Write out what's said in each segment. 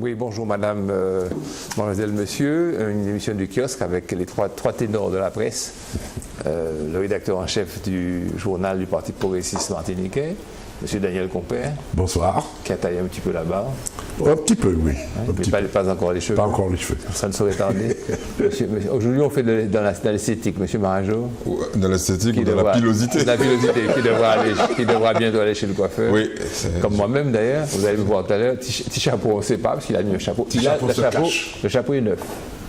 Oui, bonjour madame, mademoiselle, monsieur. Une émission du kiosque avec les trois ténors de la presse. Le rédacteur en chef du journal du Parti progressiste martiniquais, monsieur Daniel Compère. Bonsoir. Qui a taillé un petit peu la barbe. Un petit peu, oui. Pas encore les cheveux. Pas encore les cheveux. Ça ne saurait tarder. Aujourd'hui, on fait dans l'esthétique, monsieur Marajo. Dans l'esthétique ou dans la pilosité. La pilosité, qui devra bientôt aller chez le coiffeur. Oui. Comme moi-même d'ailleurs, vous allez me voir tout à l'heure. Petit chapeau, on ne sait pas, parce qu'il a mis un chapeau. Le chapeau est neuf.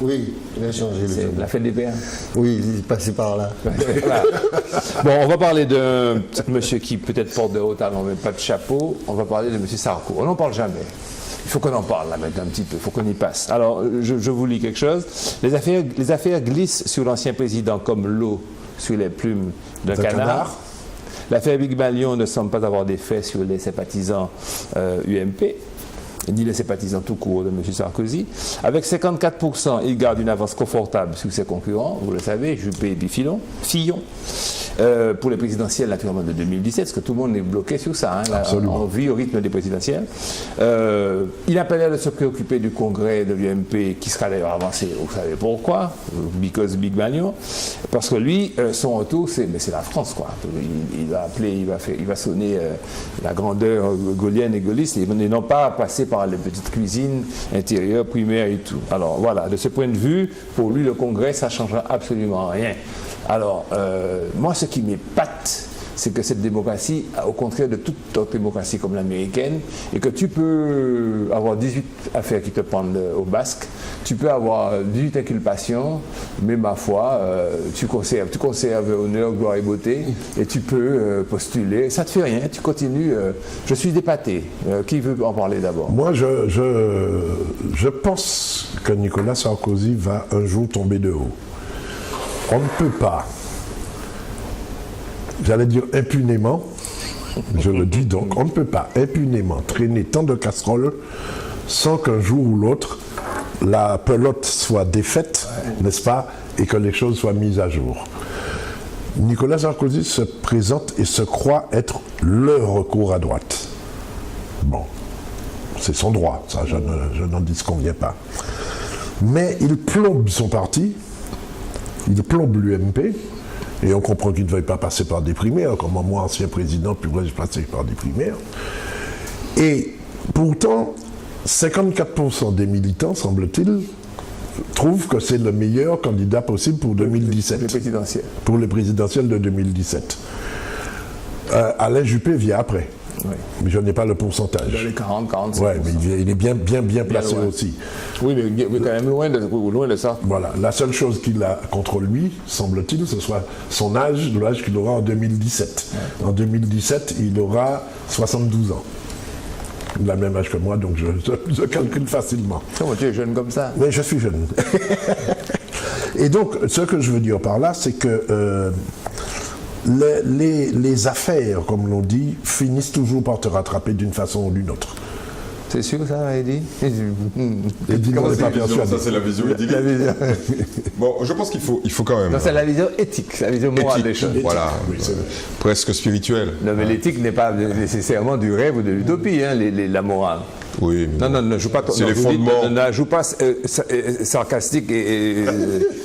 Oui, il a changé le chapeau. La fête des pères. Oui, il est passé par là. Voilà. Bon, on va parler de monsieur qui peut-être porte de haut talon, mais pas de chapeau. On va parler de monsieur Sarko. On n'en parle jamais. Il faut qu'on en parle là maintenant un petit peu, il faut qu'on y passe. Alors, je vous lis quelque chose. Les affaires glissent sur l'ancien président comme l'eau sur les plumes d'un canard. L'affaire Big Malion ne semble pas avoir d'effet sur les sympathisants UMP, ni les sympathisants tout court de M. Sarkozy. Avec 54%, il garde une avance confortable sur ses concurrents, vous le savez, Juppé et puis Fillon. Pour les présidentielles, naturellement, de 2017, parce que tout le monde est bloqué sur ça. Là, on vit au rythme des présidentielles. Il appelait à se préoccuper du congrès de l'UMP, qui sera d'ailleurs avancé, vous savez pourquoi, because Big Malion, parce que lui, son retour, c'est la France, quoi. Il va appeler, il va sonner la grandeur gaullienne et gaulliste, et non pas passer par les petites cuisines intérieures, primaires et tout. Alors voilà, de ce point de vue, pour lui, le congrès, ça ne changera absolument rien. Alors, moi, ce qui m'épate, c'est que cette démocratie, au contraire de toute autre démocratie comme l'américaine, et que tu peux avoir 18 affaires qui te pendent au basque, tu peux avoir 18 inculpations, mais ma foi, tu conserves honneur, gloire et beauté, et tu peux postuler. Ça ne te fait rien, tu continues. Je suis dépaté. Qui veut en parler d'abord? Moi, je pense que Nicolas Sarkozy va un jour tomber de haut. On ne peut pas, j'allais dire impunément, je le dis donc, on ne peut pas impunément traîner tant de casseroles sans qu'un jour ou l'autre, la pelote soit défaite, n'est-ce pas, et que les choses soient mises à jour. Nicolas Sarkozy se présente et se croit être le recours à droite. Bon, c'est son droit, ça, je n'en disconviens pas. Mais il plombe son parti. Il plombe l'UMP, et on comprend qu'il ne veuille pas passer par des primaires, comme moi, ancien président, pourrais-je passer par des primaires. Et pourtant, 54% des militants, semble-t-il, trouvent que c'est le meilleur candidat possible pour 2017. Les présidentielles. Pour les présidentielles de 2017. Alain Juppé vient après. Oui. Mais je n'ai pas le pourcentage. Dans les 40-45%. Oui, mais il est bien placé aussi. Oui, mais quand même loin de ça. Voilà. La seule chose qu'il a contre lui, semble-t-il, ce soit son âge, l'âge qu'il aura en 2017. Ouais. En 2017, il aura 72 ans. Il a le même âge que moi, donc je calcule facilement. Comment tu es jeune comme ça? Mais je suis jeune. Et donc, ce que je veux dire par là, c'est que les affaires, comme l'on dit, finissent toujours par te rattraper d'une façon ou d'une autre. C'est sûr ça, Eddy? Eddy n'en est pas persuadé. Ça, c'est la vision éthique. Bon, je pense qu'il faut quand même... Non, c'est la vision éthique, c'est la vision morale des choses. Voilà, oui, presque spirituelle. Non, mais l'éthique n'est pas nécessairement du rêve ou de l'utopie, hein, la morale. Oui. Non, ne joue pas. C'est les fondements. Ne joue pas sarcastique et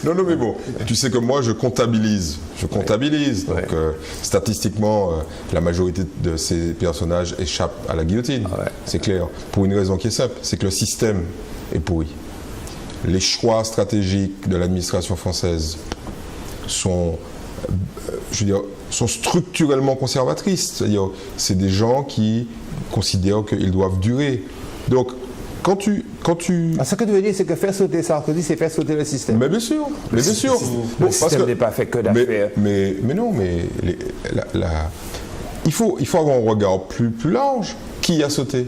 non, mais bon, tu sais que moi je comptabilise. Donc statistiquement, la majorité de ces personnages échappent à la guillotine. C'est clair. Pour une raison qui est simple, c'est que le système est pourri. Les choix stratégiques de l'administration française sont structurellement conservatrices. C'est-à-dire, c'est des gens qui considèrent qu'ils doivent durer. Donc, quand tu... ce que tu veux dire, c'est que faire sauter Sarkozy, c'est faire sauter le système. Mais bien sûr. Le système n'est pas fait que d'affaires. Mais non, il faut avoir un regard plus large. Qui a sauté?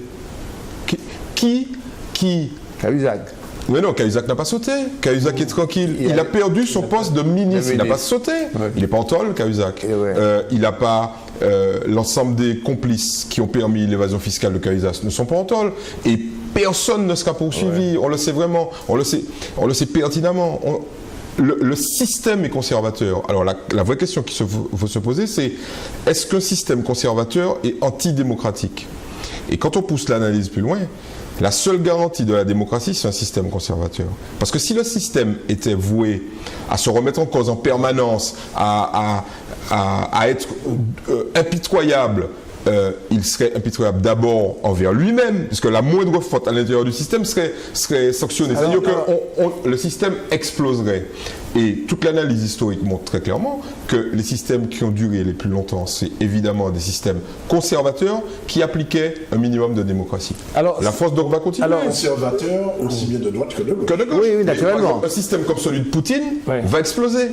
Qui Cahuzac. Mais non, Cahuzac n'a pas sauté. Cahuzac est tranquille. Il a perdu son poste de ministre. Il n'a pas sauté. Il n'est pas en tôle, Cahuzac. Il n'a pas... l'ensemble des complices qui ont permis l'évasion fiscale de Cahuzac ne sont pas en tôle. Et personne ne sera poursuivi. On le sait vraiment. On le sait pertinemment. Le système est conservateur. Alors la vraie question qu'il faut se poser, c'est est-ce qu'un système conservateur est antidémocratique? Et quand on pousse l'analyse plus loin, la seule garantie de la démocratie, c'est un système conservateur. Parce que si le système était voué à se remettre en cause en permanence, à être impitoyable, il serait impitoyable d'abord envers lui-même, puisque la moindre faute à l'intérieur du système serait sanctionnée. C'est-à-dire que le système exploserait. Et toute l'analyse historique montre très clairement que les systèmes qui ont duré les plus longtemps, c'est évidemment des systèmes conservateurs qui appliquaient un minimum de démocratie. Alors, la force donc va continuer. Alors, conservateur, aussi bien de droite que de gauche. Oui, naturellement. Un système comme celui de Poutine va exploser.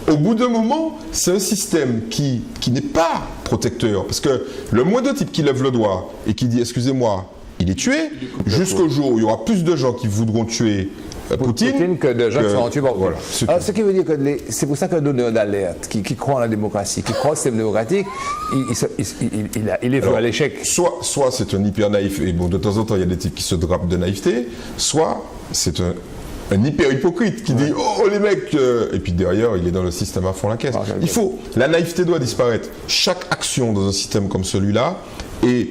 Au bout d'un moment, c'est un système qui n'est pas protecteur. Parce que le moindre type qui lève le doigt et qui dit « excusez-moi, il est tué », jusqu'au jour où il y aura plus de gens qui voudront tuer Poutine que de gens qui seront tués par voilà, Alors, ce qui veut dire que c'est pour ça que le donneur d'alerte, qui croit en la démocratie, qui croit au système démocratique, il est voué à l'échec. Soit c'est un hyper naïf, et bon, de temps en temps, il y a des types qui se drapent de naïveté, soit c'est un hyper hypocrite qui dit oh les mecs et puis derrière il est dans le système à fond la caisse. La naïveté doit disparaître. Chaque action dans un système comme celui-là est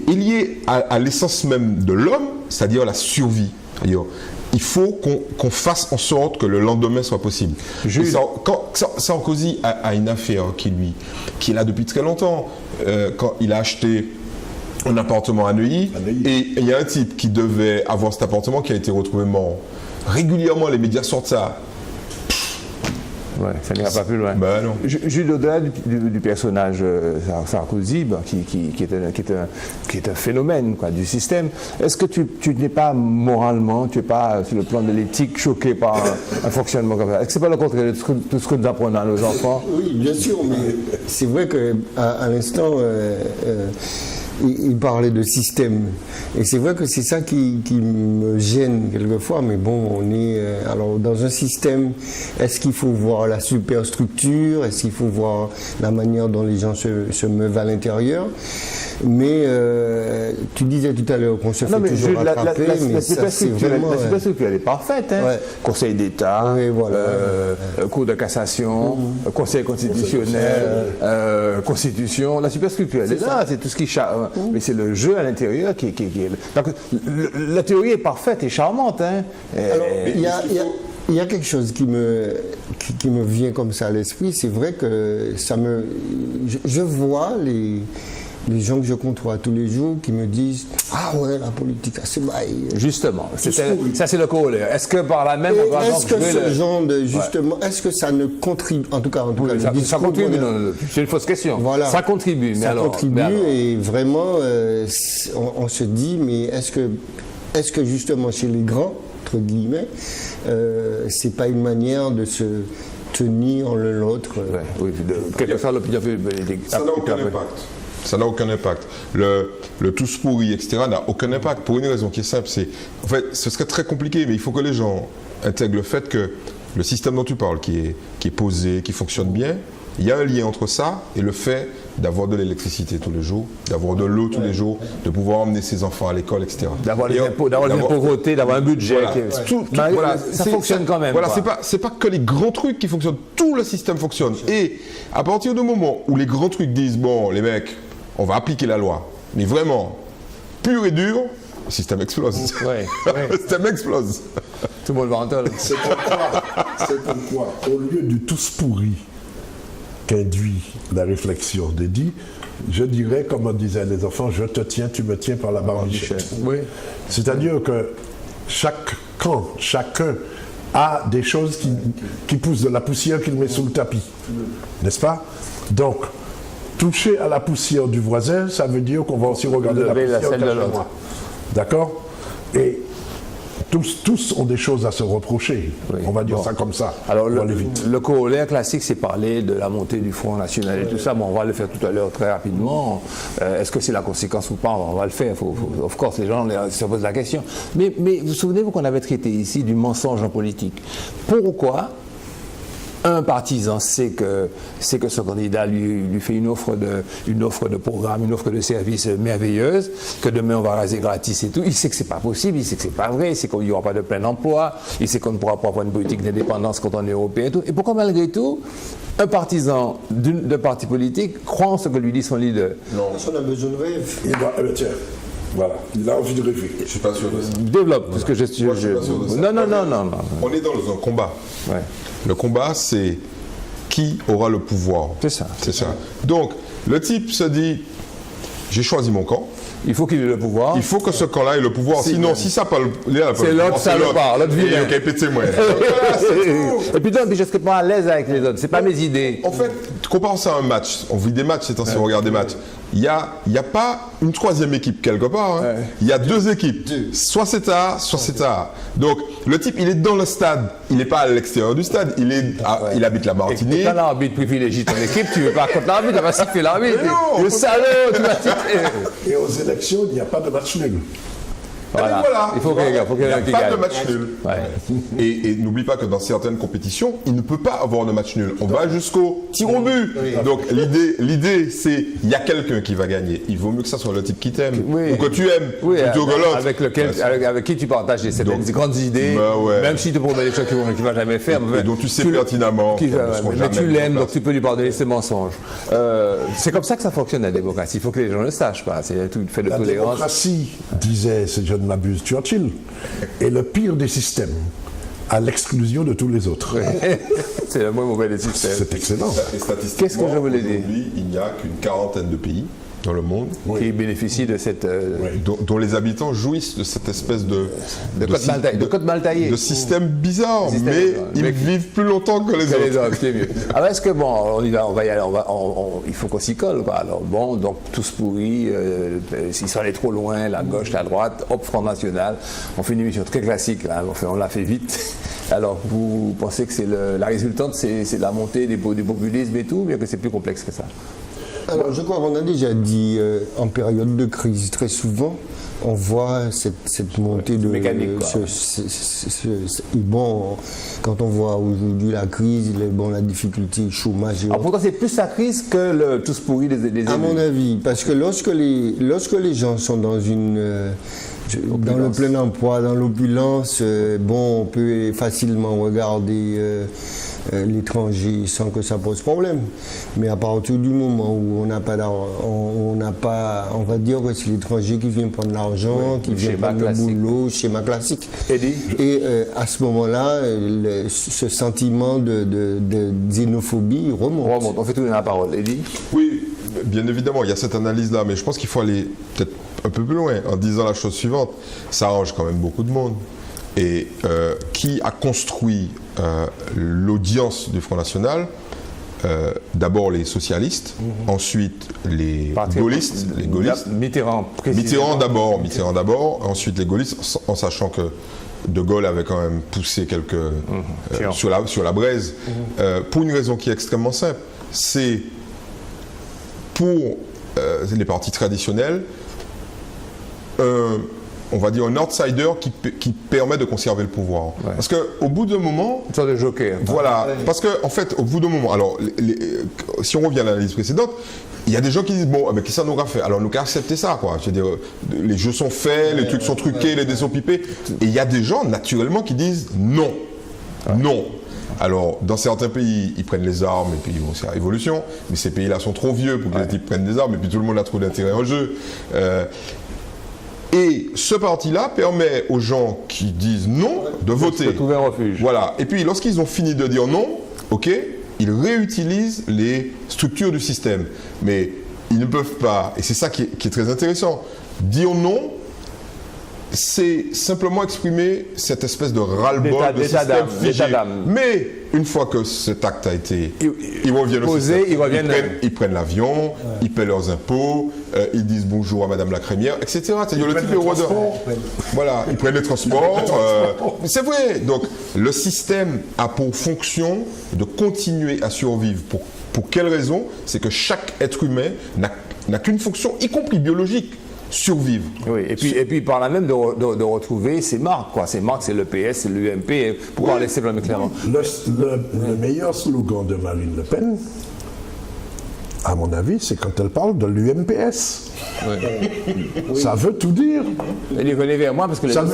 liée à l'essence même de l'homme, c'est-à-dire la survie. C'est-à-dire, il faut qu'on fasse en sorte que le lendemain soit possible. Quand Sarkozy a une affaire qui est là depuis très longtemps, quand il a acheté un appartement à Neuilly, et il y a un type qui devait avoir cet appartement qui a été retrouvé mort. Régulièrement, les médias sortent ça. Ouais, ça n'ira pas plus loin. Ben non. Jules, au-delà du personnage Sarkozy, qui est un phénomène du système, est-ce que tu n'es pas moralement, tu n'es pas sur le plan de l'éthique choqué par un fonctionnement comme ça? Est-ce que ce n'est pas le contraire de tout ce que nous apprenons à nos enfants? Oui, bien sûr, mais c'est vrai qu'à l'instant, il parlait de système. Et c'est vrai que c'est ça qui me gêne quelquefois, mais bon, on est alors dans un système, est-ce qu'il faut voir la superstructure, est-ce qu'il faut voir la manière dont les gens se meuvent à l'intérieur? Mais tu disais tout à l'heure qu'on se fait toujours rattraper, mais ça c'est vraiment... La superstructure, elle est parfaite, hein. Ouais. Conseil d'État, voilà. Cour de cassation, Conseil constitutionnel, Constitution, la superstructure, elle est là, c'est tout ce qui charme. Mais c'est le jeu à l'intérieur qui est... Donc, la théorie est parfaite et charmante, hein. Alors, il y a quelque chose qui me vient comme ça à l'esprit, c'est vrai que je vois les gens que je côtoie tous les jours qui me disent « Ah ouais, la politique, c'est bail. » Justement, ça c'est le corollaire. Est-ce que par là même on va est-ce que ce genre de, justement, est-ce que ça ne contribue, en tout cas, ça contribue, non, c'est une fausse question. Voilà. Ça contribue, mais alors... et vraiment, on se dit, mais est-ce que justement chez les grands, entre guillemets, c'est pas une manière de se tenir l'un l'autre oui, quelle que soit l'opinion politique. Ça n'a aucun impact. Ça n'a aucun impact. Le tous pourri, etc., n'a aucun impact pour une raison qui est simple. En fait, ce serait très compliqué, mais il faut que les gens intègrent le fait que le système dont tu parles, qui est posé, qui fonctionne bien, il y a un lien entre ça et le fait d'avoir de l'électricité tous les jours, d'avoir de l'eau tous les jours, de pouvoir emmener ses enfants à l'école, etc. D'avoir les impôts, votés, d'avoir un budget. Voilà. Ça fonctionne quand même. Voilà, c'est pas que les grands trucs qui fonctionnent, tout le système fonctionne. Et à partir du moment où les grands trucs disent, bon, les mecs, on va appliquer la loi, mais vraiment, pur et dur, le système explose. Le système explose. Tout le monde va en tôle. C'est pourquoi, au lieu du tous pourri qu'induit la réflexion d'Eddy, je dirais, comme on disait les enfants, je te tiens, tu me tiens par la barbichette. Oui. C'est-à-dire que chaque camp, chacun a des choses qui poussent de la poussière qu'il met sous le tapis. N'est-ce pas? Donc, toucher à la poussière du voisin, ça veut dire qu'on va aussi regarder la poussière de l'autre. D'accord? Et tous ont des choses à se reprocher. Oui. On va dire ça comme ça. Alors, le corollaire classique, c'est parler de la montée du Front National et tout ça. Bon, on va le faire tout à l'heure très rapidement. Est-ce que c'est la conséquence ou pas? On va le faire. Of course, les gens se posent la question. Mais vous souvenez-vous qu'on avait traité ici du mensonge en politique? Pourquoi un partisan sait que ce candidat lui fait une offre de programme, une offre de service merveilleuse, que demain on va raser gratis et tout. Il sait que c'est pas possible, il sait que c'est pas vrai, il sait qu'il n'y aura pas de plein emploi, il sait qu'on ne pourra pas avoir une politique d'indépendance quand on est européen et tout. Et pourquoi malgré tout, un partisan de parti politique croit en ce que lui dit son leader? Non, on a besoin de rêve. Tiens, Voilà, il a envie de rêver. Je suis pas sûr de ça. Développe, parce que je suis... Moi, je suis pas sûr de ça. Non. On est dans un combat. Ouais. Le combat, c'est qui aura le pouvoir. C'est ça. C'est ça. Donc, le type se dit, j'ai choisi mon camp. Il faut qu'il ait le pouvoir. Il faut que ce camp-là ait le pouvoir. Sinon, si ça pas le C'est l'autre salopard, l'autre vilain. Ok, pétez-moi. Voilà, c'est tout. Et puis donc, je serais pas à l'aise avec les autres. C'est pas mes idées. En fait, compare ça à un match. On vit des matchs, c'est ainsi, on regarde des matchs. Il y a pas une troisième équipe quelque part. Hein. Il y a deux équipes. Soit c'est A, soit c'est A. Donc, le type, il est dans le stade. Il n'est pas à l'extérieur du stade. Il habite la Martinique. Et quand l'arbitre privilégie ton équipe, tu veux pas contre l'arbitre, tu vas siffler l'arbitre. Le salaud, tu vas siffler. Et aux élections, il n'y a pas de match nul. Voilà. Il faut qu'il y ait pas de match nul. Ouais. Et n'oublie pas que dans certaines compétitions, il ne peut pas avoir de match nul. On va jusqu'au tir au but. Donc l'idée, c'est il y a quelqu'un qui va gagner. Il vaut mieux que ça soit le type qui t'aime ou que tu aimes plutôt que l'autre. Avec qui tu partages des grandes idées, même si tu promet des choses qu'il ne va jamais faire. Et dont tu sais pertinemment. Mais tu l'aimes, donc tu peux lui pardonner ses mensonges. C'est comme ça que ça fonctionne la démocratie. Il faut que les gens le sachent. C'est tout fait de La tolérance. démocratie, disait, si je ne m'abuse, Churchill, est le pire des systèmes, à l'exclusion de tous les autres. C'est le moins mauvais des systèmes. C'est excellent. Et statistiquement, Qu'est-ce que je voulais dire? Aujourd'hui, il n'y a qu'une quarantaine de pays dans le monde Qui bénéficient de cette... dont les habitants jouissent de cette espèce de code mal taillé. de système bizarre, mais ils vivent plus longtemps que les autres. C'est mieux. Alors est-ce que bon, on y va, on va y aller, il faut qu'on s'y colle, quoi. Alors bon, donc tous pourris, s'ils sont allés trop loin, la gauche, la droite, hop, Front National, on fait une émission très classique, là, on l'a fait vite. Alors vous pensez que c'est la résultante, c'est la montée du populisme et tout, bien que c'est plus complexe que ça? Alors, je crois qu'on a déjà dit, en période de crise, très souvent, on voit cette montée de... mécanique, quoi. Bon, quand on voit aujourd'hui la crise, la difficulté, le chômage... Alors pourtant, c'est plus la crise que le tous pourris des élus. À mon avis, parce que lorsque les gens sont dans dans le plein emploi, dans l'opulence, on peut facilement regarder l'étranger sans que ça pose problème. Mais à partir du moment où on n'a pas d'argent, on va dire que c'est l'étranger qui vient prendre l'argent, qui vient prendre le boulot, schéma classique. Et à ce moment-là, ce sentiment de xénophobie remonte. On fait tout dans la parole. Eddie? Oui, bien évidemment, il y a cette analyse-là, mais je pense qu'il faut aller peut-être un peu plus loin en disant la chose suivante. Ça arrange quand même beaucoup de monde. Et qui a construit l'audience du Front National? D'abord les socialistes, ensuite les gaullistes. Mitterrand d'abord, ensuite les gaullistes, en sachant que De Gaulle avait quand même poussé quelques sur la braise, pour une raison qui est extrêmement simple. C'est pour les partis traditionnels on va dire un outsider qui permet de conserver le pouvoir. Ouais. Parce qu'au bout d'un moment... Une sorte de joker. Voilà. Parce qu'en fait, au bout d'un moment... Alors, si on revient à l'analyse précédente, il y a des gens qui disent, bon, mais qu'est-ce que ça nous aura fait? Alors, nous qu'à accepter ça, quoi. Je veux dire, les jeux sont faits, les trucs sont truqués, les dés sont pipés. Et il y a des gens, naturellement, qui disent non. Non. Alors, dans certains pays, ils prennent les armes, et puis bon, c'est la révolution. Mais ces pays-là sont trop vieux pour que les types prennent des armes, et puis tout le monde a trop d'intérêt en jeu. Et ce parti-là permet aux gens qui disent non de voter. De trouver un refuge. Voilà. Et puis, lorsqu'ils ont fini de dire non, ok, ils réutilisent les structures du système. Mais ils ne peuvent pas, et c'est ça qui est très intéressant, dire non, c'est simplement exprimer cette espèce de ras-le-bol de système figé. Mais une fois que cet acte a été, ils reviennent au système. Ils prennent l'avion, ils paient leurs impôts, ils disent bonjour à Madame la crémière, etc. C'est-à-dire le type héros de... Voilà, ils prennent les transports. C'est vrai. Donc le système a pour fonction de continuer à survivre. Pour quelle raison? C'est que chaque être humain n'a qu'une fonction, y compris biologique. Survivre. Oui, et puis par là même de retrouver ses marques, quoi. Ses marques, c'est le PS, c'est l'UMP, pour parler simplement clairement. Le meilleur slogan de Marine Le Pen, à mon avis, c'est quand elle parle de l'UMPS. Oui. Ça veut tout dire. Elle est vers moi parce que ça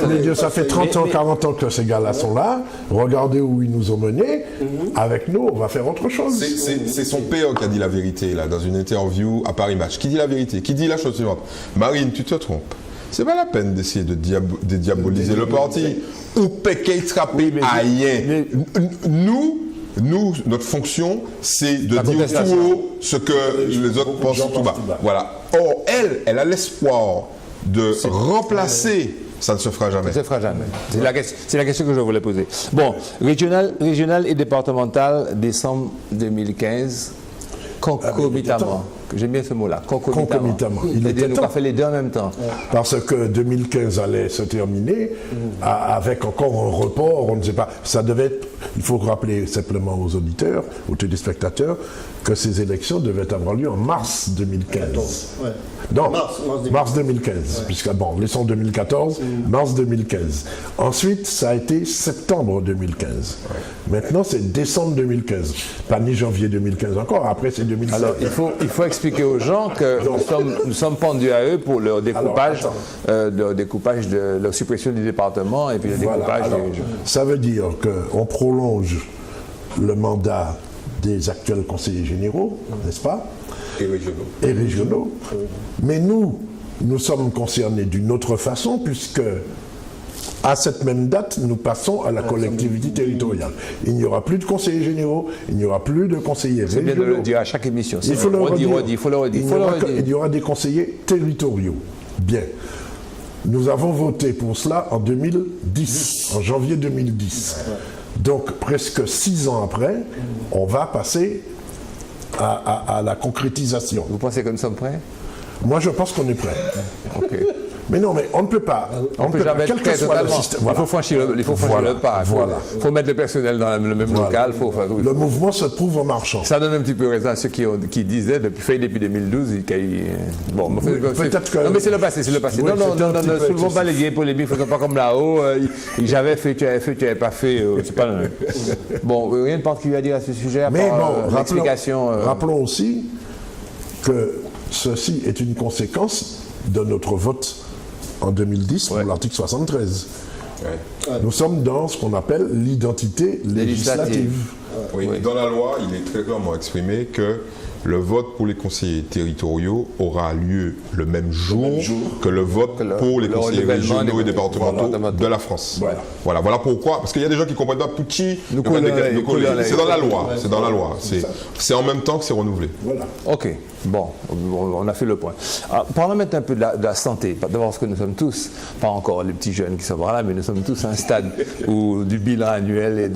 fait 30 ans, 40 ans que ces gars-là sont là. Regardez où ils nous ont menés. Avec nous, on va faire autre chose. C'est son père qui a dit la vérité, là, dans une interview à Paris Match. Qui dit la vérité? Qui dit la chose suivante? Marine, tu te trompes. c'est pas la peine d'essayer de diaboliser le parti. Ou péquet trappé à rien. Nous, notre fonction, c'est de dire tout haut ce que les autres pensent tout bas. Voilà. Or, elle a l'espoir de remplacer. Ça ne se fera jamais. Ça ne se fera jamais. C'est la question que je voulais poser. Bon, régional et départemental, décembre 2015, concomitamment. J'aime bien ce mot-là, concomitamment. Il était nous temps. a fait les deux en même temps. Parce que 2015 allait se terminer avec encore un report, on ne sait pas. Ça devait être, il faut rappeler simplement aux auditeurs, aux téléspectateurs, que ces élections devaient avoir lieu en mars 2015. Ouais. Non, mars 2015, puisque bon, laissons 2014, mars 2015. Ensuite, ça a été septembre 2015. Maintenant, c'est décembre 2015. Pas ni janvier 2015 encore, après c'est 2016. Alors, il faut expliquer aux gens que nous sommes pendus à eux pour leur découpage, de la suppression du département et puis le découpage des... Ça veut dire qu'on prolonge le mandat des actuels conseillers généraux, n'est-ce pas? Et régionaux. Mais nous sommes concernés d'une autre façon, puisque à cette même date, nous passons à la collectivité territoriale. Il n'y aura plus de conseillers généraux, il n'y aura plus de conseillers régionaux. C'est bien de le dire à chaque émission. Il faut le redire. Il y aura des conseillers territoriaux. Bien. Nous avons voté pour cela en 2010, en janvier 2010. Donc, presque 6 ans après, on va passer à la concrétisation. Vous pensez que nous sommes prêts? Moi, je pense qu'on est prêt. Ok. Mais non, mais on ne peut pas. On peut jamais quel être que prêt soit totalement. le système. Il faut franchir le pas. Il faut mettre le personnel dans le même local. Le mouvement se trouve en marchant. Ça donne un petit peu raison à ceux qui disaient depuis 2012. Bon, peut-être que. Non, mais c'est le passé. Oui, non, ne soulevons pas les vieilles polémiques. Faisons pas comme là-haut. J'avais fait, tu avais pas fait. C'est pas. Bon, rien de particulier à dire à ce sujet. À mais part, bon, l'explication. Rappelons aussi que ceci est une conséquence de notre vote en 2010 pour l'article 73. Nous sommes dans ce qu'on appelle l'identité législative. Oui, dans la loi, il est très clairement exprimé que le vote pour les conseillers territoriaux aura lieu le même jour que le vote pour les conseillers régionaux et départementaux de la France. Voilà pourquoi. Parce qu'il y a des gens qui ne comprennent pas Pucci. C'est dans la loi. C'est dans la loi. C'est en même temps que c'est renouvelé. Voilà. Ok. Bon, on a fait le point. Alors, parlons maintenant un peu de la santé. D'abord, parce que nous sommes tous, pas encore les petits jeunes qui sont là, mais nous sommes tous à un stade où du bilan annuel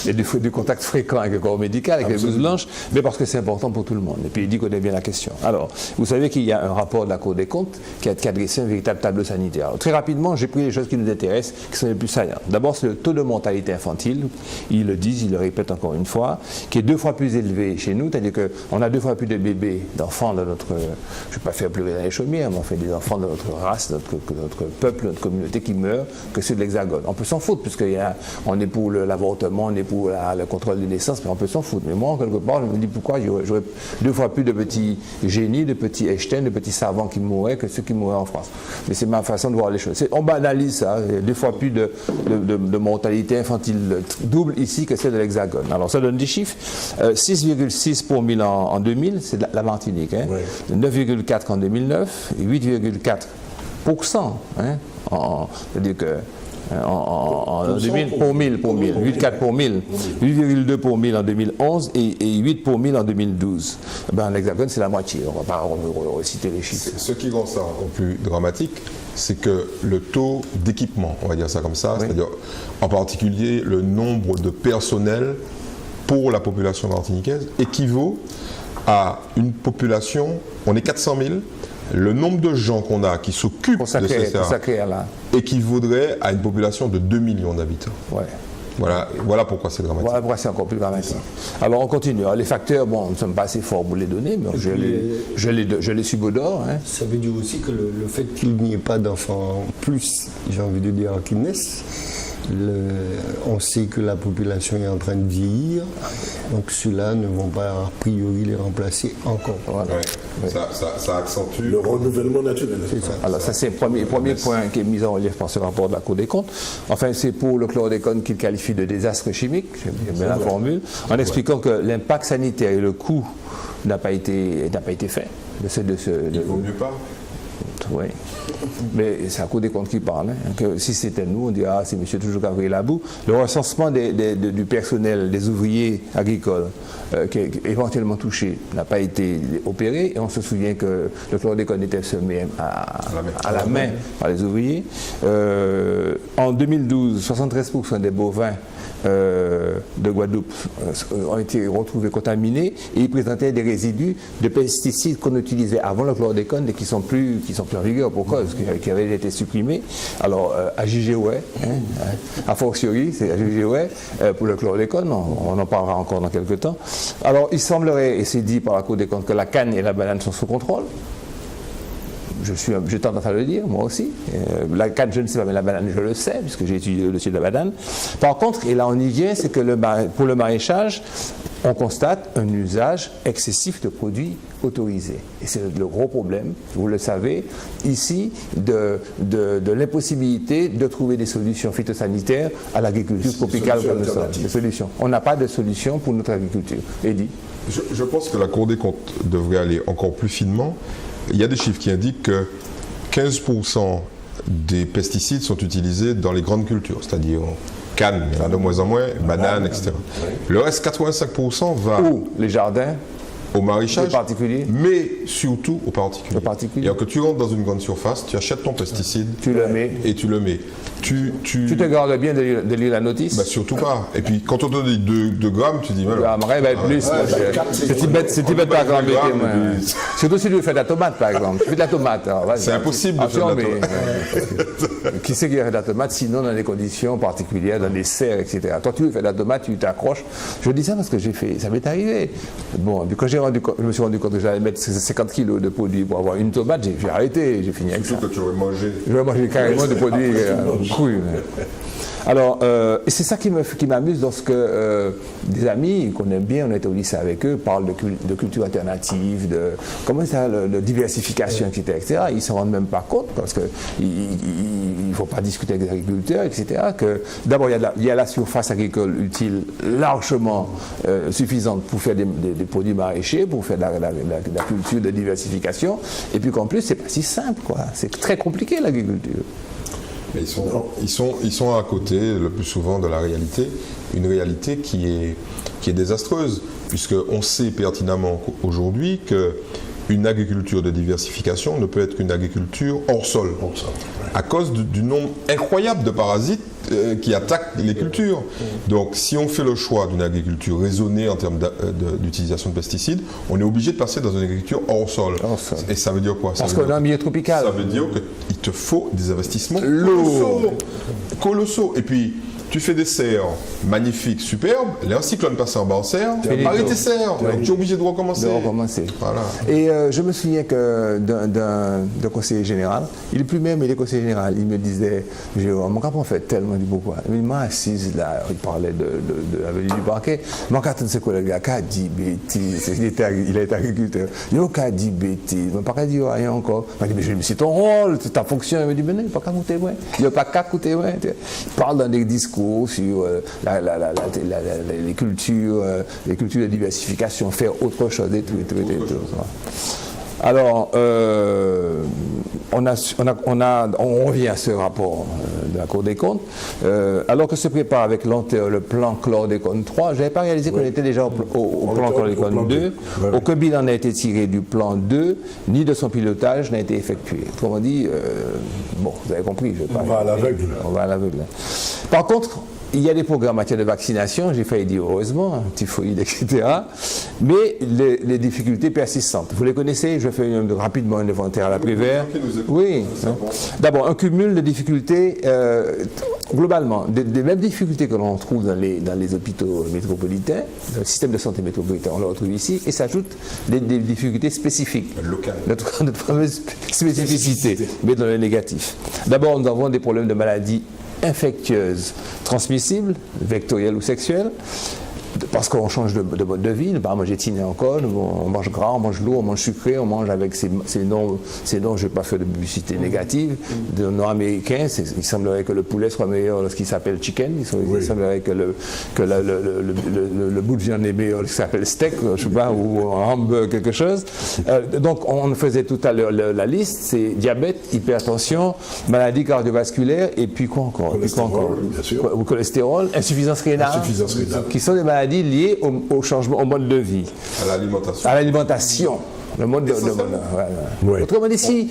et du contact fréquent avec le corps médical, avec les blouses blanches, mais parce que c'est important pour tout le monde. Et puis, il dit qu'on connaît bien la question. Alors, vous savez qu'il y a un rapport de la Cour des comptes qui a dressé un véritable tableau sanitaire. Alors, très rapidement, j'ai pris les choses qui nous intéressent, qui sont les plus saillantes. D'abord, c'est le taux de mortalité infantile. Ils le disent, ils le répètent encore une fois, qui est 2 fois plus élevé chez nous, c'est-à-dire qu'on a 2 fois plus de bébés d'enfants de notre, je ne vais pas faire pleurer dans les chaumières, mais on fait des enfants de notre race, notre peuple, notre communauté qui meurent, que ceux de l'Hexagone. On peut s'en foutre, puisqu'on est pour l'avortement, on est pour le contrôle des naissances, mais on peut s'en foutre. Mais moi, quelque part, je me dis pourquoi j'aurais 2 fois plus de petits génies, de petits Einstein, de petits savants qui mourraient que ceux qui mourraient en France. Mais c'est ma façon de voir les choses. On banalise ça, 2 fois plus de mortalité infantile double ici que celle de l'Hexagone. Alors ça donne des chiffres. 6,6 pour 1000 en 2000, c'est la Martinique. 9,4 en 2009, 8,4%. C'est-à-dire que en 2000, pour 1000, 8,4 pour 1000, 8,2 pour 1000 en 2011 et 8 pour 1000 en 2012. L'Hexagone, c'est la moitié. On ne va pas reciter les chiffres. Ce qui rend ça encore plus dramatique, c'est que le taux d'équipement, on va dire ça comme ça, c'est-à-dire en particulier le nombre de personnel pour la population martiniquaise équivaut à une population, on est 400 000, le nombre de gens qu'on a qui s'occupent de ces CCA équivaudrait à une population de 2 millions d'habitants. Voilà pourquoi c'est dramatique. Voilà pourquoi c'est encore plus dramatique. Alors on continue. Alors, les facteurs, bon, nous ne sommes pas assez forts pour les donner, mais je les subodore. Ça veut dire aussi que le fait qu'il n'y ait pas d'enfants plus, j'ai envie de dire, qui naissent, on sait que la population est en train de vieillir, donc ceux-là ne vont pas a priori les remplacer encore. Ça accentue le renouvellement naturel. Alors ça c'est le premier point qui est mis en relief par ce rapport de la Cour des comptes. Enfin c'est pour le chlordécone qu'il qualifie de désastre chimique, j'aime bien la formule, en expliquant que l'impact sanitaire et le coût n'a pas été fait. Il ne vaut mieux pas. Oui. Mais c'est à Cour des comptes qui parle. Hein, que si c'était nous, on dirait ah, c'est monsieur toujours Gabriel Labou. Le recensement du personnel, des ouvriers agricoles qui est éventuellement touché n'a pas été opéré. Et on se souvient que le chlordécone était semé à la main par les ouvriers. En 2012, 73% des bovins de Guadeloupe ont été retrouvés contaminés et ils présentaient des résidus de pesticides qu'on utilisait avant le chlordécone et qui sont plus en vigueur pour cause, qui avaient été supprimés. Alors à Gigéouet, a fortiori, c'est à Gigéouet pour le chlordécone, on en parlera encore dans quelques temps. Alors il semblerait, et c'est dit par la Cour des comptes, que la canne et la banane sont sous contrôle. J'ai tendance à le dire, moi aussi. La canne, je ne sais pas, mais la banane, je le sais, puisque j'ai étudié le dossier de la banane. Par contre, et là on y vient, c'est que pour le maraîchage, on constate un usage excessif de produits autorisés. Et c'est le gros problème, vous le savez, ici, de l'impossibilité de trouver des solutions phytosanitaires à l'agriculture tropicale comme nous sommes. Des solutions. On n'a pas de solution pour notre agriculture. Eddy. Je pense que la Cour des comptes devrait aller encore plus finement. Il y a des chiffres qui indiquent que 15% des pesticides sont utilisés dans les grandes cultures, c'est-à-dire canne, il y en a de moins en moins, banane, etc. Le reste, 85% va les jardins, au maraîchage, mais surtout aux particuliers. Et que tu rentres dans une grande surface, tu achètes ton pesticide, tu le mets, et tu le mets. Tu te gardes bien de lire la notice? Bah, surtout pas. Et puis quand on te dit 2 grammes, tu dis voilà. Plus. C'est bête par exemple. Surtout si tu fais de la tomate par exemple. Tu fais de la tomate. C'est impossible de faire de la tomate. Qui sait qui fait de la tomate sinon dans des conditions particulières, dans des serres, etc. Toi tu fais de la tomate, tu t'accroches. Je dis ça parce que ça m'est arrivé. Bon, puis quand je me suis rendu compte que j'allais mettre 50 kilos de produits pour avoir une tomate, j'ai arrêté, j'ai fini avec ça. Surtout que tu aurais mangé. J'aurais mangé carrément de produits crus. Alors, et c'est ça qui m'amuse lorsque des amis qu'on aime bien, on était au lycée avec eux, parlent de culture alternative, de diversification, etc. Ils ne se rendent même pas compte parce qu'il ne faut pas discuter avec les agriculteurs, etc. Que d'abord, il y a la surface agricole utile largement suffisante pour faire des produits maraîchers, pour faire de la culture de diversification, et puis qu'en plus, c'est pas si simple, quoi. C'est très compliqué l'agriculture. Ils sont à côté le plus souvent de la réalité, une réalité qui est désastreuse, puisqu'on sait pertinemment aujourd'hui qu'une agriculture de diversification ne peut être qu'une agriculture hors sol, à cause du nombre incroyable de parasites qui attaquent les cultures. Donc si on fait le choix d'une agriculture raisonnée en termes d'utilisation de pesticides, on est obligé de passer dans une agriculture hors sol. Et ça veut dire quoi? Parce qu'on a un milieu tropical. Ça veut dire qu'il te faut des investissements colossaux. Et puis, tu fais des serres magnifiques, superbes, un cyclone passe en bas en serre, arrête tes serres, donc tu es obligé de recommencer. Voilà. Et je me souviens d'un conseiller général, il est plus même, il est conseiller général, il me disait, mon cap on fait tellement du pourquoi. Il m'a assise là, il parlait de l'avenue du Parquet, mon cap c'est quoi le gars, qui a dit bêtises, il a été agriculteur, il a dit bêtises, mon pas dit rien encore. Il m'a dit, mais c'est ton rôle, c'est ta fonction. Il me dit, mais non, il n'a pas qu'à coûter moins. Il n'a pas qu'à coûter moins. Il parle dans des discours sur les cultures de diversification, faire autre chose et tout. Alors, on revient à ce rapport de la Cour des comptes. Alors que se prépare avec lenteur le plan chlordécone 3, je n'avais pas réalisé qu'on était déjà au plan chlordécone 2. Aucun bilan n'a été tiré du plan 2, ni de son pilotage n'a été effectué. Autrement dit, bon, vous avez compris, on va à l'aveugle. Par contre, il y a des programmes en matière de vaccination, j'ai failli dire heureusement, typhoïde, etc. Mais les difficultés persistantes. Vous les connaissez? Je fais rapidement un inventaire à la Prévert. Oui. D'abord, un cumul de difficultés, globalement, des mêmes difficultés que l'on trouve dans les hôpitaux métropolitains, dans le système de santé métropolitain, on le retrouve ici, et s'ajoutent des difficultés spécifiques. Notre fameuse spécificité, mais dans le négatif. D'abord, nous avons des problèmes de maladies infectieuses, transmissibles, vectorielles ou sexuelles, parce qu'on change de mode de vie. Nous pas manger tiné encore, on mange gras, on mange lourd, on mange sucré, on mange avec ces noms, je ne vais pas faire de publicité négative, de noms américains. Il semblerait que le poulet soit meilleur lorsqu'il s'appelle chicken, il semblerait que le bout de viande est meilleur lorsqu'il s'appelle steak, je sais pas, ou hamburger, quelque chose. Donc on faisait tout à l'heure la liste, c'est diabète, hypertension, maladie cardiovasculaire, et puis quoi encore? Cholestérol, bien sûr. Au cholestérol, insuffisance rénale, qui sont des maladies liées au changement, au mode de vie. À l'alimentation. À l'alimentation. Le mode de Oui. Autrement dit, ici,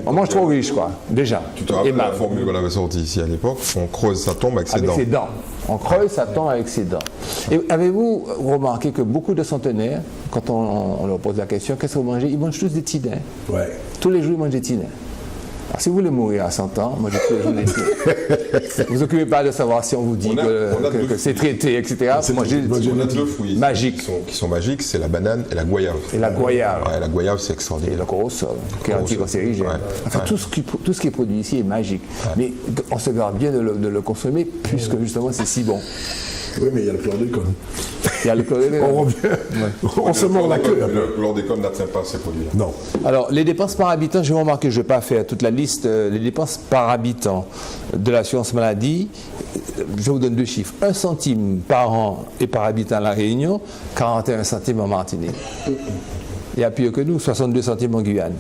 on mange trop riche, quoi, déjà. Tu te rappelles la formule qu'on avait sortie ici à l'époque? On creuse sa tombe avec ses dents. On creuse sa tombe avec ses dents. Et avez-vous remarqué que beaucoup de centenaires, quand on leur pose la question, qu'est-ce que vous mangez? Ils mangent tous des tidins. Ouais. Tous les jours, ils mangent des tidins. Alors, si vous voulez mourir à 100 ans, mangez tous les jours des tidins. Vous ne vous occupez pas de savoir si on vous dit que c'est traité, etc. Mangez On a deux fruits magiques. qui sont magiques, c'est la banane et la goyave. Et la goyave. Ouais, la goyave, c'est Et extraordinaire. le corosol, qui est anticancérigène. Ouais. Enfin, tout ce qui est produit ici est magique. Mais on se garde bien de le consommer, puisque justement c'est si bon. Oui, mais il y a le chlordécone. Il y a le chlordécone. On revient. On se mord la queue. Le chlordécone n'atteint pas ces produits-là. Non. Alors, les dépenses par habitant, j'ai remarqué, je ne vais pas faire toute la liste, les dépenses par habitant de l'assurance maladie, je vous donne deux chiffres. 1 centime par an et par habitant à La Réunion, 41 centimes en Martinique. Il y a pire que nous, 62 centimes en Guyane.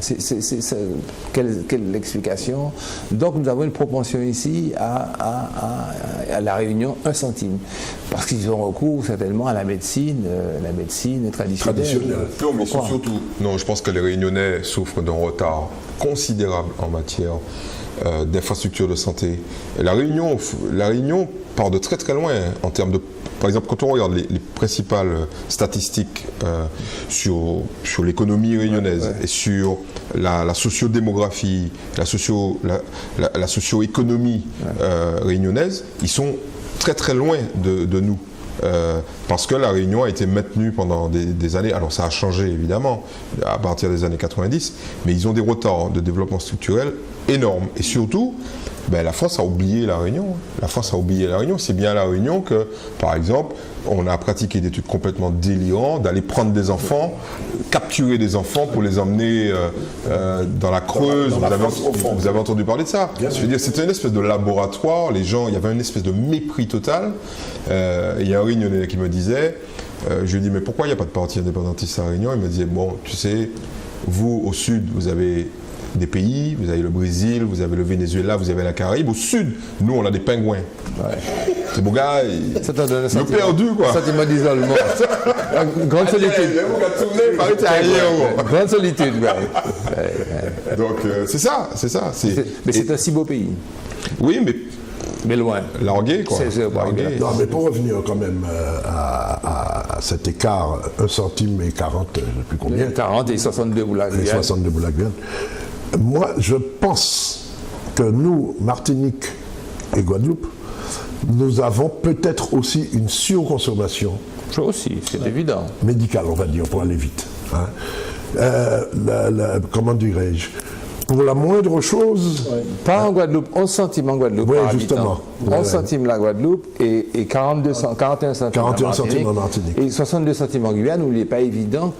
Quelle explication? Donc nous avons une propension ici à La Réunion, 1 centime. Parce qu'ils ont recours certainement à la médecine traditionnelle. Non, mais surtout, non, je pense que les Réunionnais souffrent d'un retard considérable en matière d'infrastructures de santé. Et la Réunion part de très très loin en termes de... Par exemple, quand on regarde les principales statistiques sur l'économie réunionnaise et sur la sociodémographie, la socio-économie réunionnaise, ils sont très très loin de nous. Parce que la Réunion a été maintenue pendant des années. Alors ça a changé évidemment à partir des années 90, mais ils ont des retards de développement structurel énormes. Et surtout, la France a oublié la Réunion. La France a oublié la Réunion. C'est bien à la Réunion que, par exemple, on a pratiqué des trucs complètement délirants, d'aller prendre des enfants, capturer des enfants pour les emmener dans la Creuse. Vous avez entendu parler de ça? Je veux dire, c'était une espèce de laboratoire. Les gens, il y avait une espèce de mépris total. Il y a un Réunionnais qui me disait, je lui dis, mais pourquoi il n'y a pas de parti indépendantiste à la Réunion? Il me disait, bon, tu sais, vous, au sud, vous avez des pays, vous avez le Brésil, vous avez le Venezuela, vous avez la Caraïbe. Au sud, nous, on a des pingouins. Ouais. C'est beau gars, il est perdu, quoi. Sentiment d'isolement. Grande solitude. Grande solitude, Donc, c'est ça. Mais c'est un si beau pays. Oui, mais loin. Largué, quoi. Largué. Non, mais pour revenir quand même à cet écart, 1 centime et 40, je ne sais plus combien. 40 et 62 Boulak-Guyane. 62 Boulak-Guyane. Moi, je pense que nous, Martinique et Guadeloupe, nous avons peut-être aussi une surconsommation. Ça aussi, c'est évident. Médicale, on va dire, pour aller vite. Hein. Comment dirais-je? Pour la moindre chose... Pas en Guadeloupe, 11 centimes en Guadeloupe par justement. habitant. 11 centimes la Guadeloupe et 41 centimes en Martinique. Et 62 centimes en Guyane, où il n'est pas évident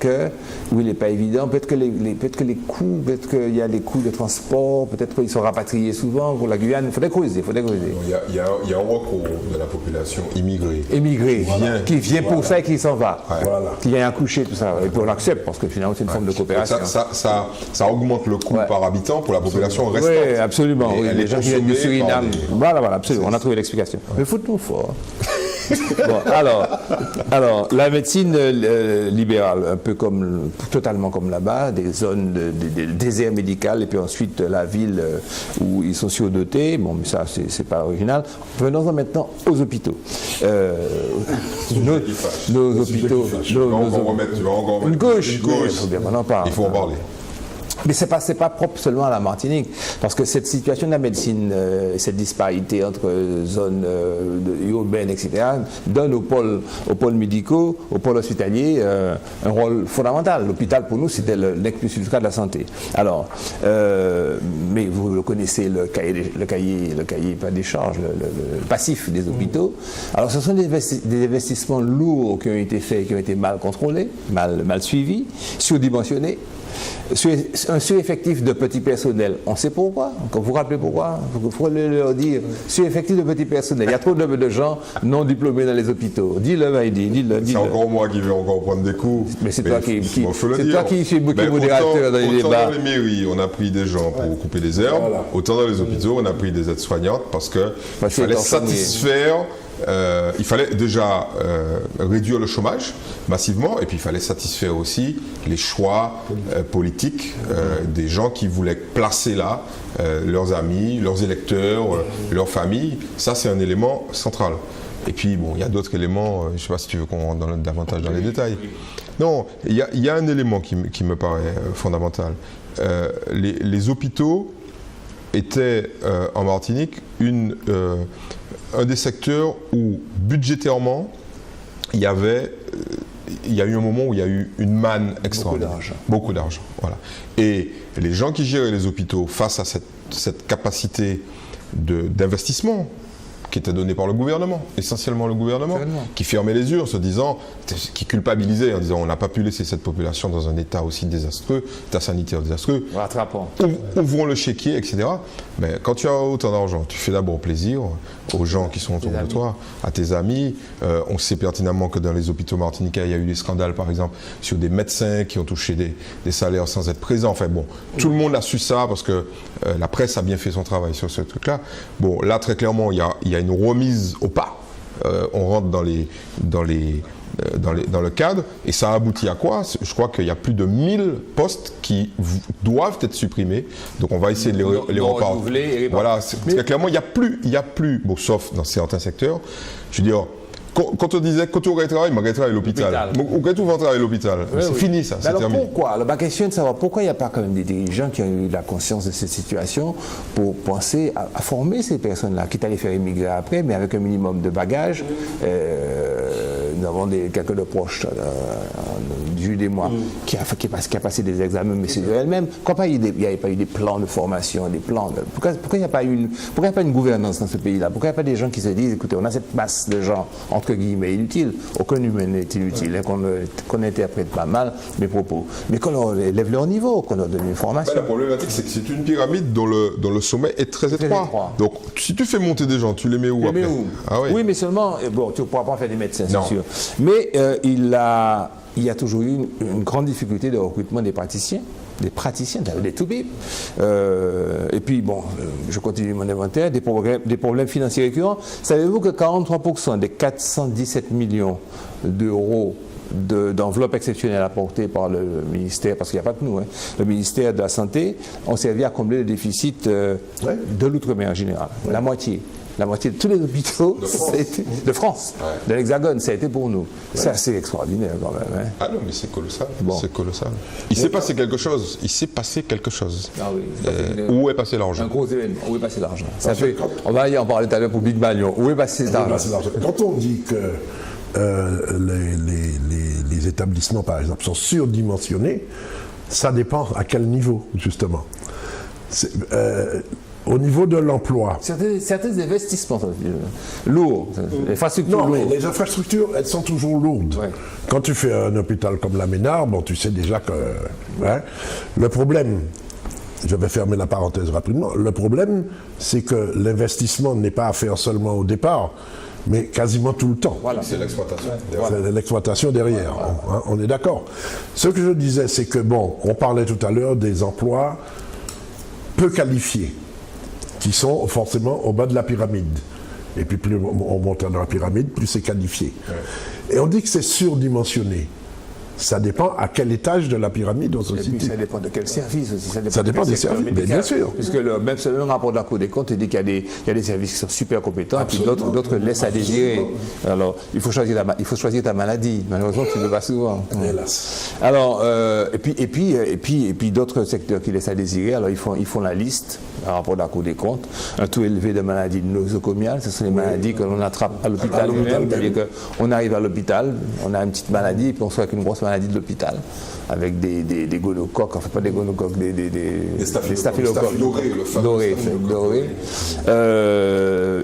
peut-être que les coûts, peut-être qu'il y a les coûts de transport, peut-être qu'ils sont rapatriés souvent pour la Guyane. Il faudrait creuser. Il y a un recours de la population immigrée. Qui vient pour ça et qui s'en va. Ouais. Voilà. Qui vient accoucher, tout ça. Et puis on l'accepte, parce que finalement c'est une forme de coopération. Ça augmente le coût par habitant pour la population restante. Oui, absolument. Les gens qui viennent du Suriname. Voilà, absolument. On a trouvé l'explication. Mais fout-nous fort. Bon, alors, la médecine libérale, un peu totalement comme là-bas, des zones de désert médical, et puis ensuite la ville où ils sont surdotés. Bon, mais ça, c'est pas original. Venons-en maintenant aux hôpitaux. Nos hôpitaux. Tu vas encore remettre une gauche. Il faut bien qu'on en parle. Il faut en parler. Mais c'est pas propre seulement à la Martinique, parce que cette situation de la médecine, cette disparité entre zones urbaines, etc., donne aux pôles médicaux, aux pôles hospitaliers, un rôle fondamental. L'hôpital, pour nous, c'était le nec plus ultra de la santé. Alors, mais vous le connaissez, le cahier pas des charges, le passif des hôpitaux. Alors, ce sont des investissements lourds qui ont été faits, qui ont été mal contrôlés, mal suivis, surdimensionnés. Un sureffectif de petits personnels, on sait pourquoi. Vous vous rappelez pourquoi? Il faut leur dire. Sureffectif de petits personnels. Il y a trop de gens non diplômés dans les hôpitaux. Dis-le, Maïdi, dis-le. C'est encore moi qui vais encore prendre des coups. Mais c'est toi qui suis Ben, modérateur dans les débats. Autant dans les mairies, on a pris des gens pour couper des herbes. Voilà. Autant dans les hôpitaux, on a pris des aides-soignantes parce qu'il fallait satisfaire. Il fallait déjà réduire le chômage massivement et puis il fallait satisfaire aussi les choix politiques des gens qui voulaient placer là leurs amis, leurs électeurs, leurs familles. Ça, c'est un élément central. Et puis, bon, il y a d'autres éléments, je ne sais pas si tu veux qu'on rentre davantage dans les détails. Non, il y a un élément qui me paraît fondamental. Les hôpitaux étaient en Martinique un des secteurs où budgétairement il y a eu un moment où il y a eu une manne extraordinaire. Beaucoup d'argent. Voilà. Et les gens qui géraient les hôpitaux face à cette capacité d'investissement qui était donnée par le gouvernement, essentiellement le gouvernement, qui fermait les yeux en se disant, qui culpabilisait en disant on n'a pas pu laisser cette population dans un état aussi désastreux, état sanitaire désastreux, ouvrons le chéquier, etc. Mais quand tu as autant d'argent, tu fais d'abord plaisir aux gens qui sont autour de toi, à tes amis. On sait pertinemment que dans les hôpitaux martiniquais, il y a eu des scandales, par exemple, sur des médecins qui ont touché des salaires sans être présents. Enfin bon, tout le monde a su ça parce que la presse a bien fait son travail sur ce truc-là. Bon, là, très clairement, il y a une remise au pas. On rentre dans le cadre et ça aboutit à quoi? Je crois qu'il y a plus de 1000 postes qui doivent être supprimés. Donc on va essayer de les repartir. Voilà, très clairement, il n'y a plus, bon, sauf dans certains secteurs. Je veux dire, quand on disait quand on travaille, on va travailler à l'hôpital. Quand on va travailler à l'hôpital, c'est fini ça, c'est terminé. Pourquoi? Alors, ma question est de savoir pourquoi il n'y a pas quand même des dirigeants qui ont eu la conscience de cette situation pour penser à former ces personnes-là, quitte à les faire immigrer après, mais avec un minimum de bagages. Nous avons quelques de proches du des mois qui a passé des examens, mais c'est elle-même. Pourquoi il n'y avait pas eu des plans de formation, des plans pourquoi il n'y a pas une gouvernance dans ce pays-là? Pourquoi il n'y a pas des gens qui se disent, écoutez, on a cette masse de gens entre guillemets inutiles, aucun humain n'est inutile, qu'on interprète pas mal mes propos, mais qu'on leur élève leur niveau, qu'on leur donne une formation. La problématique, c'est que c'est une pyramide dont le sommet est très étroit. Donc, si tu fais monter des gens, tu les mets où après? Oui, mais seulement, bon, tu ne pourras pas en faire des médecins, c'est sûr. Mais il y a toujours eu une grande difficulté de recrutement des praticiens, des toubibs. Et puis, bon, je continue mon inventaire, des problèmes financiers récurrents. Savez-vous que 43% des 417 millions d'euros d'enveloppes exceptionnelles apportées par le ministère, parce qu'il n'y a pas que nous, le ministère de la Santé, ont servi à combler le déficit de l'outre-mer en général, la moitié. La moitié de tous les hôpitaux de France, de l'Hexagone, ça a été pour nous. C'est assez extraordinaire quand même. Ah non, mais c'est colossal. Bon. C'est colossal. Il s'est passé quelque chose. Ah oui. Où est passé l'argent? Un gros événement. Où est passé l'argent? On va y en parler tout à l'heure pour Big Bagnon. Où est passé l'argent? Quand on dit que les établissements, par exemple, sont surdimensionnés, ça dépend à quel niveau, justement. Au niveau de l'emploi. Certains investissements sont lourds. Les infrastructures lourdes. Mais les infrastructures, elles sont toujours lourdes. Ouais. Quand tu fais un hôpital comme la Ménard, bon, tu sais déjà que... le problème, je vais fermer la parenthèse rapidement, le problème, c'est que l'investissement n'est pas à faire seulement au départ, mais quasiment tout le temps. Voilà. C'est l'exploitation. C'est l'exploitation derrière. Voilà. On est d'accord. Ce que je disais, c'est que, bon, on parlait tout à l'heure des emplois peu qualifiés, qui sont forcément au bas de la pyramide. Et puis plus on monte dans la pyramide, plus c'est qualifié. Ouais. Et on dit que c'est surdimensionné. Ça dépend à quel étage de la pyramide on se Et puis situe. ça dépend de quel service aussi. Ça dépend de quel des secteur services, médical. bien sûr. Puisque même ce même rapport de la Cour des comptes dit qu'il y a des services qui sont super compétents et puis d'autres laissent à désirer. Alors, il faut choisir ta maladie. Malheureusement, tu ne le vas souvent. Hélas. Alors, et puis d'autres secteurs qui laissent à désirer. Alors, ils font la liste, un rapport de la Cour des comptes, un taux élevé de maladies nosocomiales. Ce sont les maladies que l'on attrape à l'hôpital lui-même. C'est-à-dire qu'on arrive à l'hôpital, on a une petite maladie et puis on sort avec une grosse maladie de l'hôpital, avec des gonocoques, enfin pas des gonocoques, des staphylocoques dorés.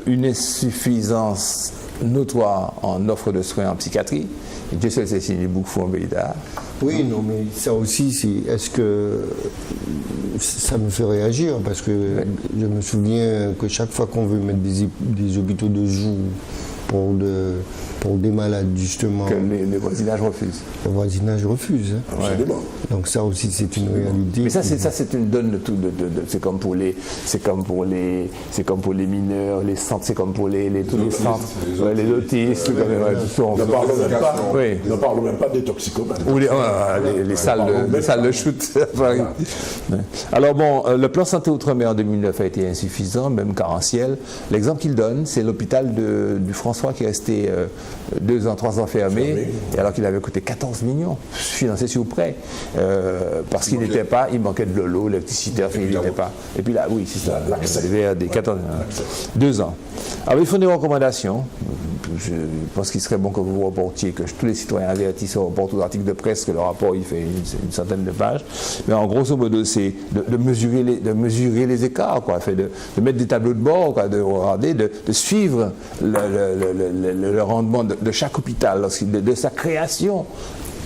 Une insuffisance notoire en offre de soins en psychiatrie. Et Dieu seul sait si les boucs font un bédard. Oui, non, mais ça aussi, est-ce que ça me fait réagir? Parce que je me souviens que chaque fois qu'on veut mettre des hôpitaux de jour pour des malades, justement, Que le voisinage refuse. le voisinage refuse. Hein. Absolument. Donc ça aussi, c'est une réalité. Mais ça, c'est une donne de tout. C'est comme pour les mineurs, les centres, c'est comme pour tous les centres, les autistes, Ne parlons même pas des toxicomanes. ou les salles de shoot à Paris. Alors bon, le plan santé outre-mer en 2009 a été insuffisant, même carentiel. L'exemple qu'il donne, c'est l'hôpital du François qui est resté 2 ans, 3 ans fermé, et alors qu'il avait coûté 14 millions, financé sur prêt, parce qu'il n'était pas, il manquait de l'eau, l'électricité, il n'était pas. Et puis là, oui, c'est ça, il avait des 14, 2 ans. Alors il faut des recommandations. Je pense qu'il serait bon que vous reportiez, que tous les citoyens avertissent au rapport aux articles de presse, que le rapport il fait une centaine de pages. Mais en grosso modo, c'est de mesurer les écarts, quoi, de mettre des tableaux de bord, quoi, de regarder, de suivre le rendement de chaque hôpital, de sa création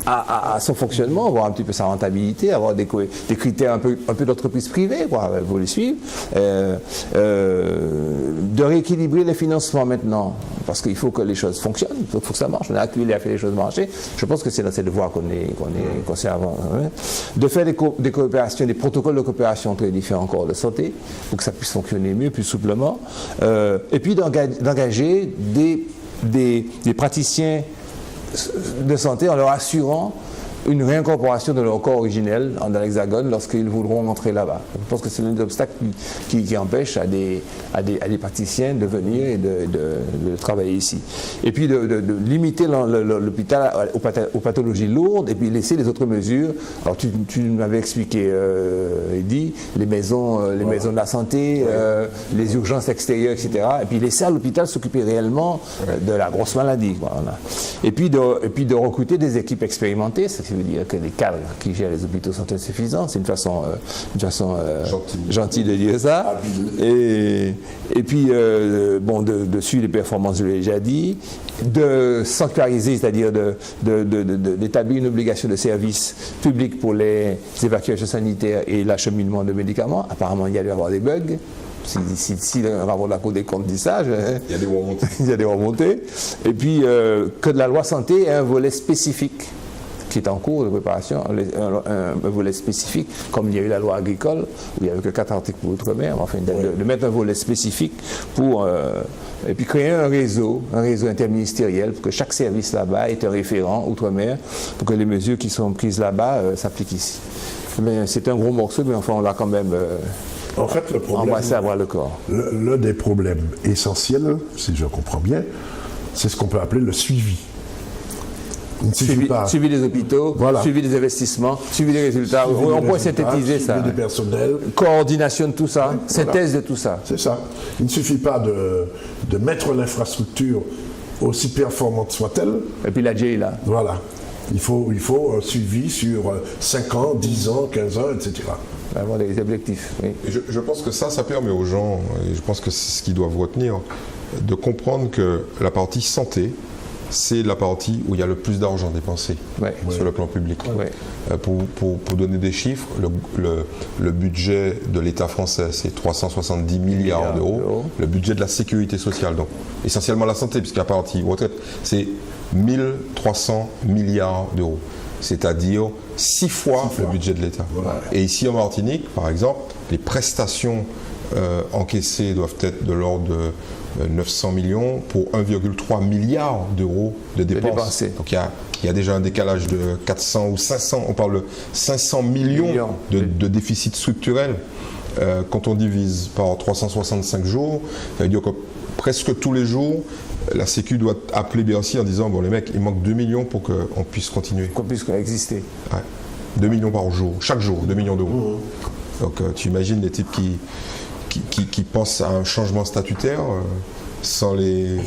à son fonctionnement, voir un petit peu sa rentabilité, avoir des critères un peu d'entreprise privée, quoi, vous les suivre, de rééquilibrer les financements maintenant, parce qu'il faut que les choses fonctionnent, il faut que ça marche. On a accumulé à faire les choses marcher. Je pense que c'est dans cette voie qu'on s'est avant. Hein. De faire des coopérations, des protocoles de coopération entre les différents corps de santé, pour que ça puisse fonctionner mieux, plus souplement, et puis d'engager des praticiens de santé en leur assurant une réincorporation de leur corps originel dans l'Hexagone lorsqu'ils voudront entrer là-bas. Je pense que c'est l'un des obstacles qui empêche à des praticiens de venir et de travailler ici. Et puis de limiter l'hôpital aux pathologies lourdes et puis laisser les autres mesures. Alors tu m'avais expliqué, Eddy, les maisons de la santé, les urgences extérieures, etc. Et puis laisser à l'hôpital s'occuper réellement de la grosse maladie. Voilà. Et puis de recruter des équipes expérimentées, ce qui veut dire que les cadres qui gèrent les hôpitaux sont insuffisants. C'est une façon gentille de dire ça. Et puis, de suivre les performances, je l'ai déjà dit, de sanctuariser, c'est-à-dire d'établir une obligation de service public pour les évacuations sanitaires et l'acheminement de médicaments. Apparemment, il y a dû avoir des bugs. Si le rapport de la Cour des comptes dit ça, il y a des remontées. Il y a des remontées. Et puis, que de la loi santé ait un volet spécifique qui est en cours de préparation, un volet spécifique, comme il y a eu la loi agricole, où il n'y avait que 4 articles pour l'outre-mer, enfin, de mettre un volet spécifique pour, et puis créer un réseau interministériel pour que chaque service là-bas ait un référent outre-mer, pour que les mesures qui sont prises là-bas s'appliquent ici. Mais c'est un gros morceau, mais enfin, on l'a quand même En fait, le problème, embrassé à bras le corps. L'un des problèmes essentiels, si je comprends bien, c'est ce qu'on peut appeler le suivi. Suivi des hôpitaux, suivi des investissements, suivi des résultats. On pourrait synthétiser ça. Suivi du personnel. Coordination de tout ça, synthèse de tout ça. C'est ça. Il ne suffit pas de mettre l'infrastructure aussi performante soit-elle. Et puis la J là. Voilà. Il faut un suivi sur 5 ans, 10 ans, 15 ans, etc. Avoir des objectifs. Oui. Et je pense que ça permet aux gens, et je pense que c'est ce qu'ils doivent retenir, de comprendre que la partie santé, c'est la partie où il y a le plus d'argent dépensé sur le plan public. Pour donner des chiffres, le budget de l'État français, c'est 370 milliards d'euros. Le budget de la sécurité sociale, donc essentiellement la santé, puisqu'il y a partie retraite, c'est 1300 milliards d'euros. C'est-à-dire 6 fois le budget de l'État. Et ici en Martinique, par exemple, les prestations encaissées doivent être de l'ordre de 900 millions pour 1,3 milliard d'euros de dépenses. Donc il y a déjà un décalage de 400 ou 500, on parle de 500 millions de déficit structurel. Quand on divise par 365 jours, ça veut dire que presque tous les jours, la Sécu doit appeler Bercy en disant, bon les mecs, il manque 2 millions pour qu'on puisse continuer. Qu'on puisse exister. Ouais. 2 millions par jour, chaque jour, 2 millions d'euros. Donc tu imagines des types qui pensent à un changement statutaire sans l'équilibre.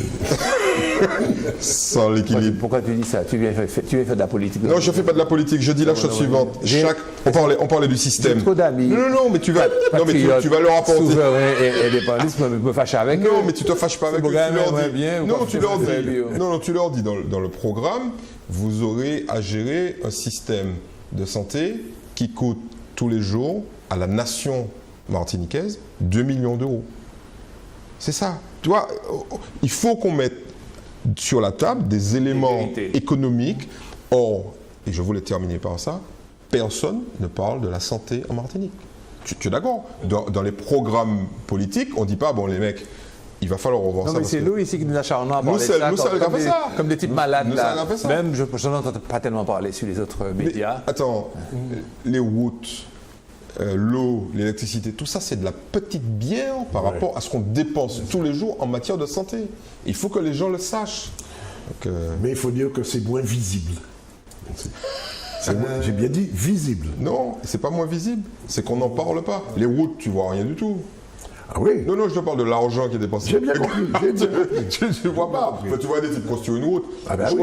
Pourquoi tu dis ça? Tu viens faire de la politique? Non, je ne fais pas de la politique. Je dis la chose suivante. On parlait du système. J'ai trop d'amis. Non, mais tu vas leur apporter. Souverain et dépendance, me fâcher avec eux. Non, mais tu te fâches pas avec eux. Tu leur dis dans le programme, vous aurez à gérer un système de santé qui coûte tous les jours à la nation martiniquaise 2 millions d'euros. C'est ça. Tu vois, il faut qu'on mette sur la table des éléments économiques. Or, et je voulais terminer par ça, personne ne parle de la santé en Martinique. Tu es d'accord? Dans les programmes politiques, on ne dit pas, bon les mecs, il va falloir revoir ça. Non, mais c'est nous ici qui nous acharnons à parler de ça, comme des types malades. Là. Même, je n'en entends pas tellement parler sur les autres médias. Mais, attends, les routes, l'eau, l'électricité, tout ça, c'est de la petite bière par rapport à ce qu'on dépense tous les jours en matière de santé. Il faut que les gens le sachent. Donc, mais il faut dire que c'est moins visible. J'ai bien dit visible. Non, c'est pas moins visible, c'est qu'on n'en parle pas. Les routes, tu vois rien du tout. Ah oui? Non, je te parle de l'argent qui est dépensé. J'ai bien compris. Tu ne vois pas. Tu vois des types construire une route. Ah ben je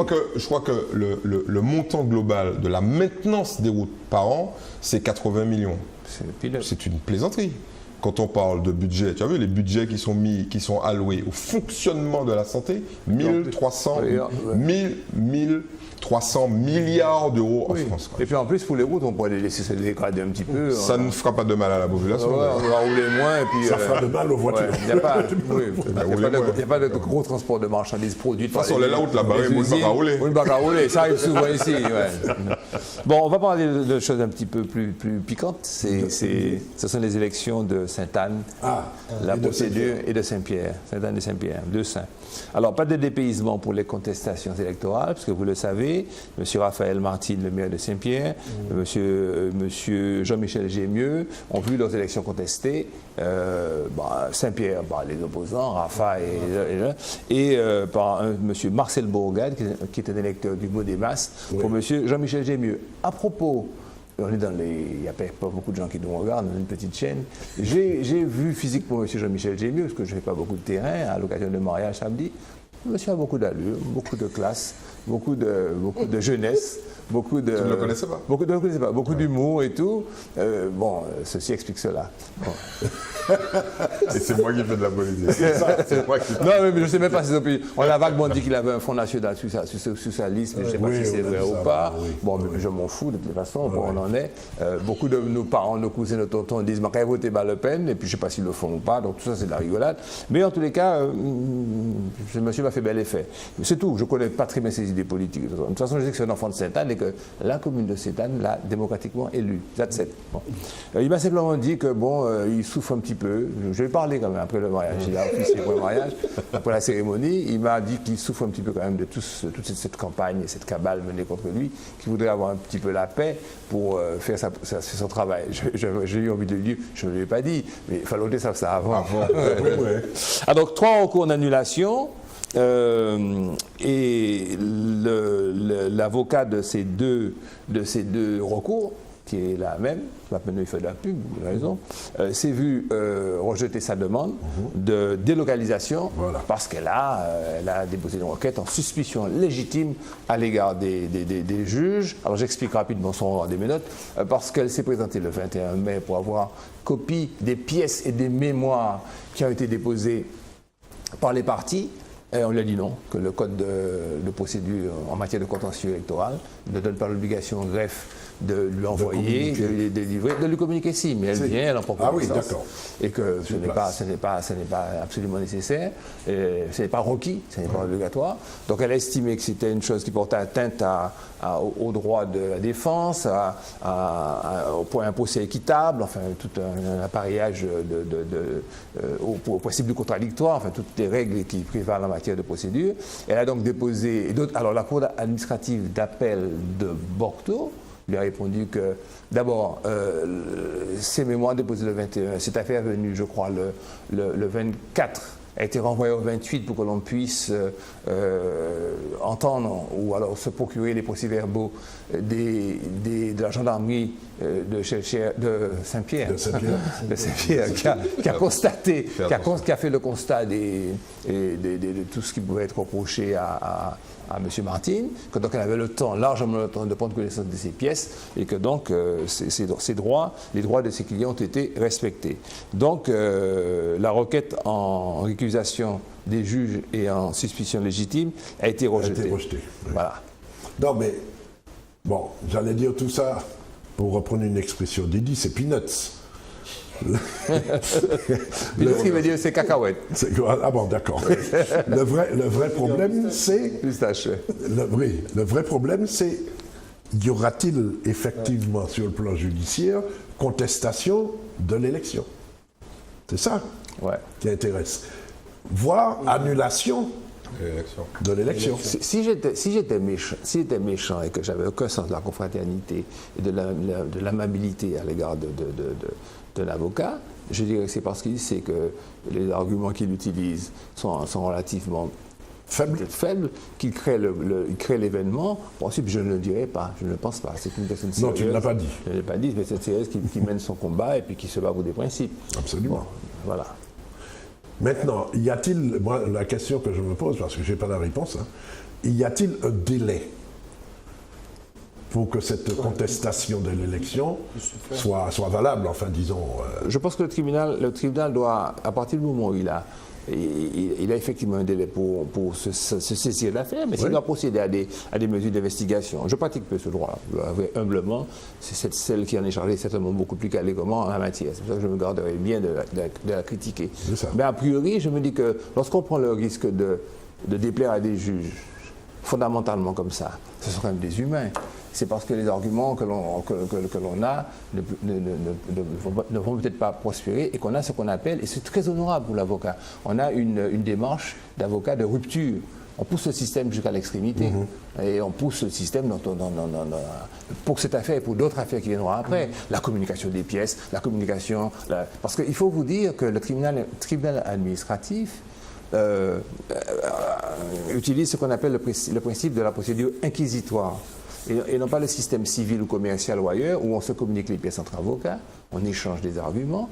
crois que le montant global de la maintenance des routes par an, c'est 80 millions. C'est une plaisanterie. Quand on parle de budget, tu as vu les budgets qui sont alloués au fonctionnement de la santé, 1300 milliards d'euros en France. Et puis en plus, pour les routes, on pourrait les laisser se dégrader un petit peu. Ça ne fera pas de mal à la population. On va rouler moins. Et puis, ça fera de mal aux voitures. Il n'y a pas de gros transport de marchandises produites. De toute façon, la route là-bas, on ne va pas rouler. On ne va pas rouler, ça arrive souvent ici. Bon, on va parler de choses un petit peu plus piquantes. Ce sont les élections de Sainte-Anne, la procédure, et de Saint-Pierre. Sainte-Anne et Saint-Pierre, deux saints. Alors, pas de dépaysement pour les contestations électorales, parce que vous le savez, M. Raphaël Martine, le maire de Saint-Pierre, M. Jean-Michel Gémieux ont vu leurs élections contestées. Saint-Pierre par les opposants, Rafa et par M. Marcel Bourgade, qui est un électeur du mot des masses, pour M. Jean-Michel Gémieux. À propos, il n'y a pas beaucoup de gens qui nous regardent, on a une petite chaîne. J'ai vu physique pour M. Jean-Michel Gémieux, parce que je ne fais pas beaucoup de terrain, à l'occasion de mariage samedi. Le monsieur a beaucoup d'allure, beaucoup de classe, beaucoup de jeunesse, beaucoup de... Tu ne le connaissais pas? Beaucoup d'humour et tout. Ceci explique cela. Bon. Et c'est moi qui fais de la politique. Non, mais je ne sais même pas ses opinions. On a vaguement dit qu'il avait un Front National sur sa liste, mais je ne sais pas si c'est vrai ou pas. Bon, mais je m'en fous de toute façon, on en est. Beaucoup de nos parents, nos cousins, nos tontons disent « voter Le Pen », et puis je ne sais pas s'ils le font ou pas, donc tout ça c'est de la rigolade. Mais en tous les cas, ce monsieur m'a fait bel effet. C'est tout, je ne connais pas très bien ses idées politiques. De toute façon, je dis que c'est un enfant de Sainte-Anne et que la commune de Sainte-Anne l'a démocratiquement élu. That's it. Bon. Il m'a simplement dit que il souffre un petit peu. Je vais parler quand même après le mariage. Il a officié pour le mariage, après la cérémonie. Il m'a dit qu'il souffre un petit peu quand même de toute cette campagne et cette cabale menée contre lui, qu'il voudrait avoir un petit peu la paix pour faire son travail. J'ai eu envie de lui dire, je ne lui ai pas dit, mais il fallait dire ça avant. Alors, 3 recours d'annulation. Et l'avocat de ces deux recours, qui est la même, maintenant il fait de la pub, vous avez raison, s'est vu rejeter sa demande de délocalisation parce qu'elle a déposé une requête en suspicion légitime à l'égard des juges. Alors j'explique rapidement son ordre des notes, parce qu'elle s'est présentée le 21 mai pour avoir copie des pièces et des mémoires qui ont été déposées par les parties. Et on lui a dit non, que le code de procédure en matière de contentieux électoral ne donne pas l'obligation au greffe de lui envoyer, de livrer, de lui communiquer si, mais elle vient, elle en prend connaissance. Ah oui, d'accord. Et que ce n'est pas absolument nécessaire, ce n'est pas requis, ce n'est pas obligatoire. Donc elle a estimé que c'était une chose qui portait atteinte au droit de la défense, au un procès équitable, enfin tout un appareillage au principe du contradictoire, enfin toutes les règles qui prévalent en matière de procédure. Elle a donc déposé, alors la Cour administrative d'appel de Bordeaux lui a répondu que, d'abord, ces mémoires déposées le 21, cette affaire est venue, je crois, le 24, a été renvoyée au 28 pour que l'on puisse entendre ou alors se procurer les procès-verbaux de la gendarmerie de Saint-Pierre, qui a constaté, qui a fait le constat de tout ce qui pouvait être reproché à M. Martin, que donc elle avait largement le temps de prendre connaissance de ces pièces et que donc les droits de ses clients ont été respectés. Donc la requête en récusation des juges et en suspicion légitime a été rejetée. Oui. Voilà. Non mais, bon, j'allais dire tout ça, pour reprendre une expression d'Eddy, c'est peanuts. Peanuts qui veut dire c'est cacahuète. Ah bon, d'accord. Le vrai problème, c'est... Le vrai problème, c'est, y aura-t-il effectivement sur le plan judiciaire contestation de l'élection? C'est ça qui intéresse. Voire annulation de l'élection. Si j'étais méchant et que j'avais aucun sens de la confraternité et de l'amabilité à l'égard de l'avocat, je dirais que c'est parce qu'il sait que les arguments qu'il utilise sont relativement faibles, qu'il crée l'événement. En principe, je ne le dirais pas, je ne le pense pas. C'est une personne sérieuse. Non, tu ne l'as pas dit. Je ne l'ai pas dit, mais c'est une sérieuse qui mène son combat et puis qui se bat pour des principes. Absolument. Bon, voilà. Maintenant, y a-t-il, moi, la question que je me pose, parce que je n'ai pas la réponse, y a-t-il un délai pour que cette contestation de l'élection soit valable, enfin, disons... Je pense que le tribunal doit, à partir du moment où il a effectivement un délai pour se saisir de l'affaire, mais s'il doit procéder à des mesures d'investigation. Je pratique peu ce droit-là, humblement. C'est celle qui en est chargée certainement beaucoup plus qu'allégrement en la matière. C'est pour ça que je me garderai bien de la critiquer. Mais a priori, je me dis que lorsqu'on prend le risque de déplaire à des juges, fondamentalement comme ça, ce sont quand même des humains. C'est parce que les arguments que l'on a ne vont peut-être pas prospérer et qu'on a ce qu'on appelle, et c'est très honorable pour l'avocat, on a une démarche d'avocat de rupture. On pousse le système jusqu'à l'extrémité. Et on pousse le système pour cette affaire et pour d'autres affaires qui viendront après. La communication des pièces, parce qu'il faut vous dire que le tribunal administratif utilise ce qu'on appelle le principe de la procédure inquisitoire. Et non pas le système civil ou commercial ou ailleurs, où on se communique les pièces entre avocats, on échange des arguments,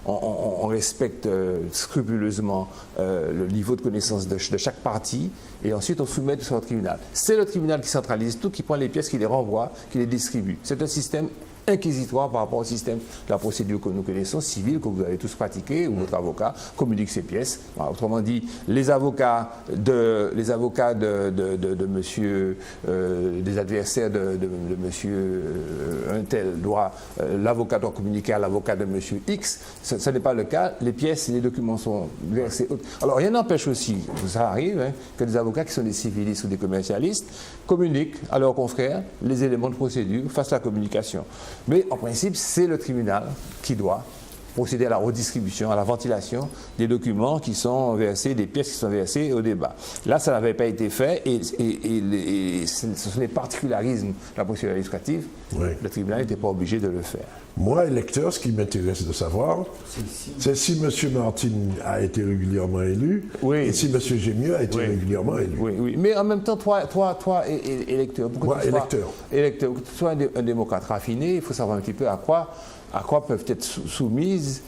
on respecte scrupuleusement le niveau de connaissance de chaque partie, et ensuite on soumet tout ça au tribunal. C'est le tribunal qui centralise tout, qui prend les pièces, qui les renvoie, qui les distribue. C'est un système inquisitoire par rapport au système de la procédure que nous connaissons, civile, que vous avez tous pratiqué, où votre avocat communique ses pièces. Alors, autrement dit, les avocats de monsieur, des adversaires de monsieur untel, l'avocat doit communiquer à l'avocat de monsieur X. Ce n'est pas le cas. Les pièces et les documents sont versés. Alors, rien n'empêche aussi, ça arrive, que des avocats qui sont des civilistes ou des commercialistes communiquent à leurs confrères les éléments de procédure face à la communication. Mais en principe, c'est le tribunal qui doit procéder à la redistribution, à la ventilation des documents qui sont versés, des pièces qui sont versées au débat. Là, ça n'avait pas été fait et ce sont les particularismes de la procédure administrative. Le tribunal n'était pas obligé de le faire. Moi, électeur, ce qui m'intéresse de savoir, c'est si M. Martin a été régulièrement élu et si M. Gémieux a été régulièrement élu. Oui. Mais en même temps, toi électeur, moi, électeur, que tu sois un démocrate raffiné, il faut savoir un petit peu à quoi peuvent être soumises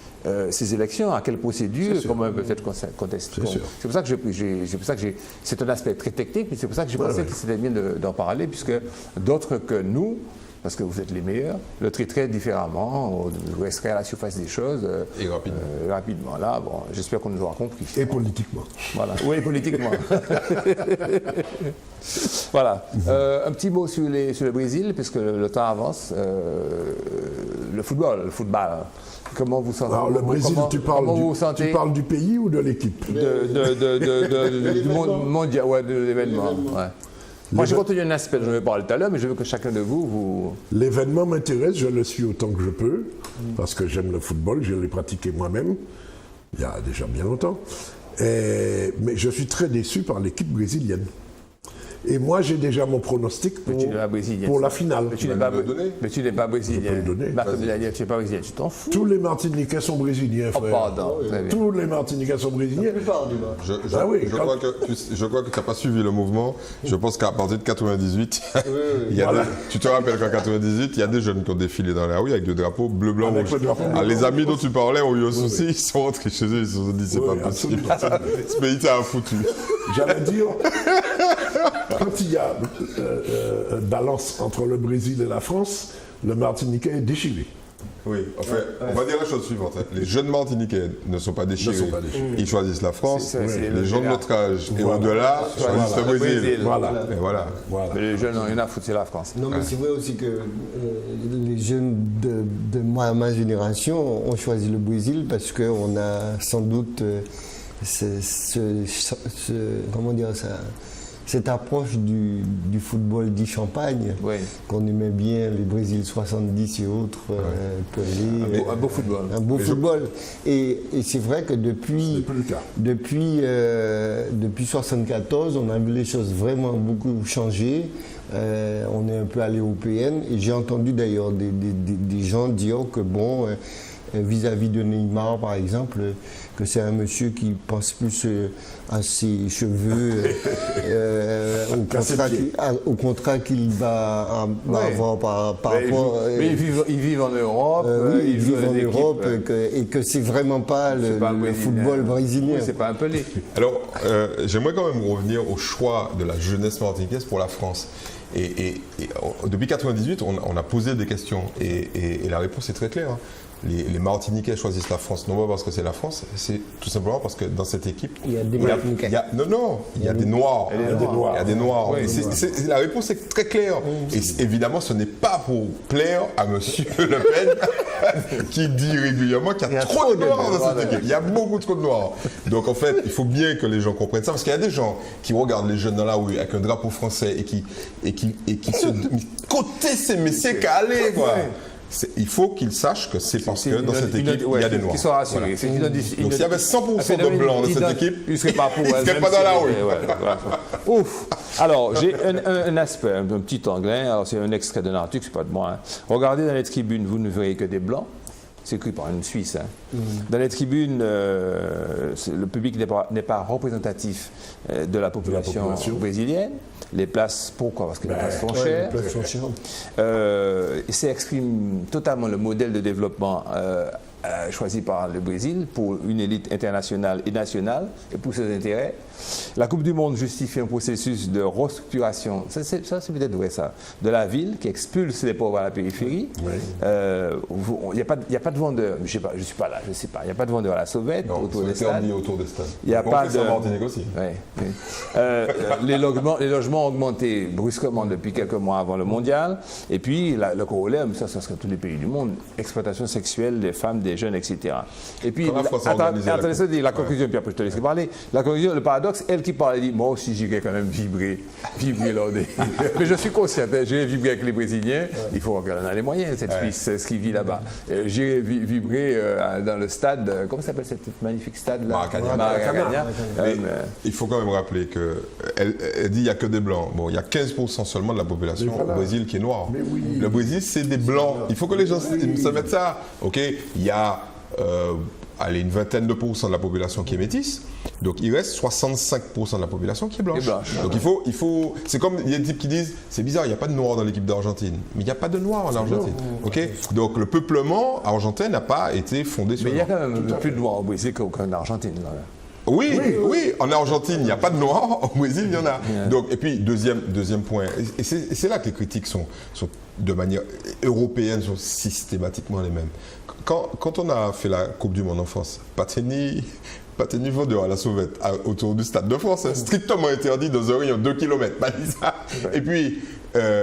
ces élections, à quelle procédure, comment elles peuvent être contestées. C'est pour ça que c'est un aspect très technique, mais c'est pour ça que j'ai pensé que c'était bien d'en parler, puisque d'autres que nous parce que vous êtes les meilleurs, le traiterez différemment, vous resterez à la surface des choses Et rapidement. rapidement. Là, bon, j'espère qu'on nous aura compris. Et politiquement. Voilà. Oui, politiquement. Voilà. Un petit mot sur le Brésil, puisque le temps avance. Le football. Comment vous sentez? Alors le Brésil, comment vous sentez tu parles du pays ou de l'équipe? Du monde mondial, ouais, de l'événement. Ouais. Moi, j'ai contenu un aspect dont je vais parler tout à l'heure, mais je veux que chacun de vous... L'événement m'intéresse, je le suis autant que je peux, parce que j'aime le football, je l'ai pratiqué moi-même, il y a déjà bien longtemps. Mais je suis très déçu par l'équipe brésilienne. Et moi, j'ai déjà mon pronostic pour la finale. Mais tu n'es pas brésilien. Je peux le donner. Tu n'es pas brésilien, tu t'en fous. Tous les Martiniquais sont brésiliens, frère. Pardon. Tous les Martiniquais sont brésiliens. La plupart du match. Je crois que tu n'as pas suivi le mouvement. Je pense qu'à partir de 98, tu te rappelles qu'en 98, il y a des jeunes qui ont défilé dans la rue avec des drapeaux bleu, blanc, rouge. Les amis dont tu parlais ont eu un souci, ils sont rentrés chez eux, ils se sont dit c'est pas possible. Ce pays t'a foutu. J'allais dire, quand il y a balance entre le Brésil et la France, le Martiniquais est déchiré. Oui, en fait, on va dire la chose suivante. Les jeunes Martiniquais ne sont pas déchirés. Ils choisissent la France. Les gens de notre âge et au-delà choisissent le Brésil. Et voilà. Mais les jeunes, il y en a à foutre, c'est la France. Non, mais c'est vrai aussi que les jeunes de ma génération ont choisi le Brésil parce qu'on a sans doute comment dire ça, cette approche du football dit champagne, qu'on aimait bien, les Brésil 70 et autres, Pelé. Un beau football. Un beau football. Et c'est vrai que depuis 1974, on a vu les choses vraiment beaucoup changer. On est un peu à l'européenne. Et j'ai entendu d'ailleurs des gens dire que bon, vis-à-vis de Neymar par exemple, que c'est un monsieur qui pense plus à ses cheveux, au contrat qu'il va avoir par rapport... Mais ils vivent en Europe. Ils vivent en Europe et que c'est vraiment pas le football brésilien. Oui, c'est pas un Pelé. Alors, j'aimerais quand même revenir au choix de la jeunesse martiniquaise pour la France. Et depuis 1998, on a posé des questions et la réponse est très claire. Les Martiniquais choisissent la France, non pas parce que c'est la France, c'est tout simplement parce que dans cette équipe, il y a des Martiniquais. Il y a des Noirs. Il y a des Noirs. Oui, la réponse est très claire. Et évidemment, ce n'est pas pour plaire à monsieur Le Pen qui dit régulièrement qu'il y a trop de Noirs dans cette équipe. Il y a beaucoup trop de Noirs. Donc en fait, il faut bien que les gens comprennent ça, parce qu'il y a des gens qui regardent les jeunes dans la rue avec un drapeau français et qui se côté ces messieurs calés, quoi. Il faut qu'ils sachent que c'est parce que dans cette équipe, il y a des Noirs. Qu'ils soient rassurés. Voilà. Donc s'il y avait 100% de blancs dans cette équipe, ils ne seraient pas pour. Ils ne seraient pas dans la rue. Ouf. Alors, j'ai un aspect, un petit anglais. Alors, c'est un extrait d'un article, c'est pas de moi. Regardez dans les tribunes, vous ne verrez que des blancs. C'est écrit par une Suisse. Dans les tribunes, le public n'est pas représentatif de la population brésilienne. Les places, pourquoi? Parce que les places sont chères. Ça exprime totalement le modèle de développement choisi par le Brésil pour une élite internationale et nationale et pour ses intérêts. La Coupe du Monde justifie un processus de restructuration, ça c'est peut-être vrai ça, de la ville qui expulse les pauvres à la périphérie. Il n'y a pas de vendeur, je ne suis pas là, je ne sais pas, il n'y a pas de vendeur à la sauvette autour des stades. Il n'y a pas de... aussi. Les logements ont augmenté brusquement depuis quelques mois avant le mondial. Et puis le corollaire, mais ça c'est dans tous les pays du monde, exploitation sexuelle des femmes, des jeunes, etc. Et puis, attendez, la conclusion, puis après je te laisserai parler. La conclusion, le paradoxe, elle qui parle, elle dit, moi aussi j'irai quand même vibrer lors des... Mais je suis conscient, j'irai vibrer avec les Brésiliens, il faut qu'elle en a les moyens, cette Suisse, ce qui vit là-bas. J'irai vibrer dans le stade, comment s'appelle cet magnifique stade-là? Maracanã. Il faut quand même rappeler qu'elle dit qu'il n'y a que des Blancs. Bon, il y a 15% seulement de la population au Brésil qui est noire. Le Brésil, c'est des Blancs. Il faut que les gens se mettent ça. Ok, il y a une vingtaine de pourcents de la population qui est métisse, donc il reste 65% de la population qui est blanche. Donc il faut, c'est comme il y a des types qui disent, c'est bizarre, il n'y a pas de noirs dans l'équipe d'Argentine, mais il n'y a pas de noirs en Argentine. Ok, donc le peuplement argentin n'a pas été fondé sur. Mais il y a quand même plus de noirs au Brésil qu'en Argentine. Là. Oui, en Argentine, il n'y a pas de noirs, au Brésil, il y en a. Donc, et puis, deuxième point, et c'est là que les critiques sont de manière européenne, sont systématiquement les mêmes. Quand on a fait la Coupe du Monde en France, Pateni vendeur à la sauvette autour du Stade de France, strictement interdit dans un rayon de 2 km. Et puis,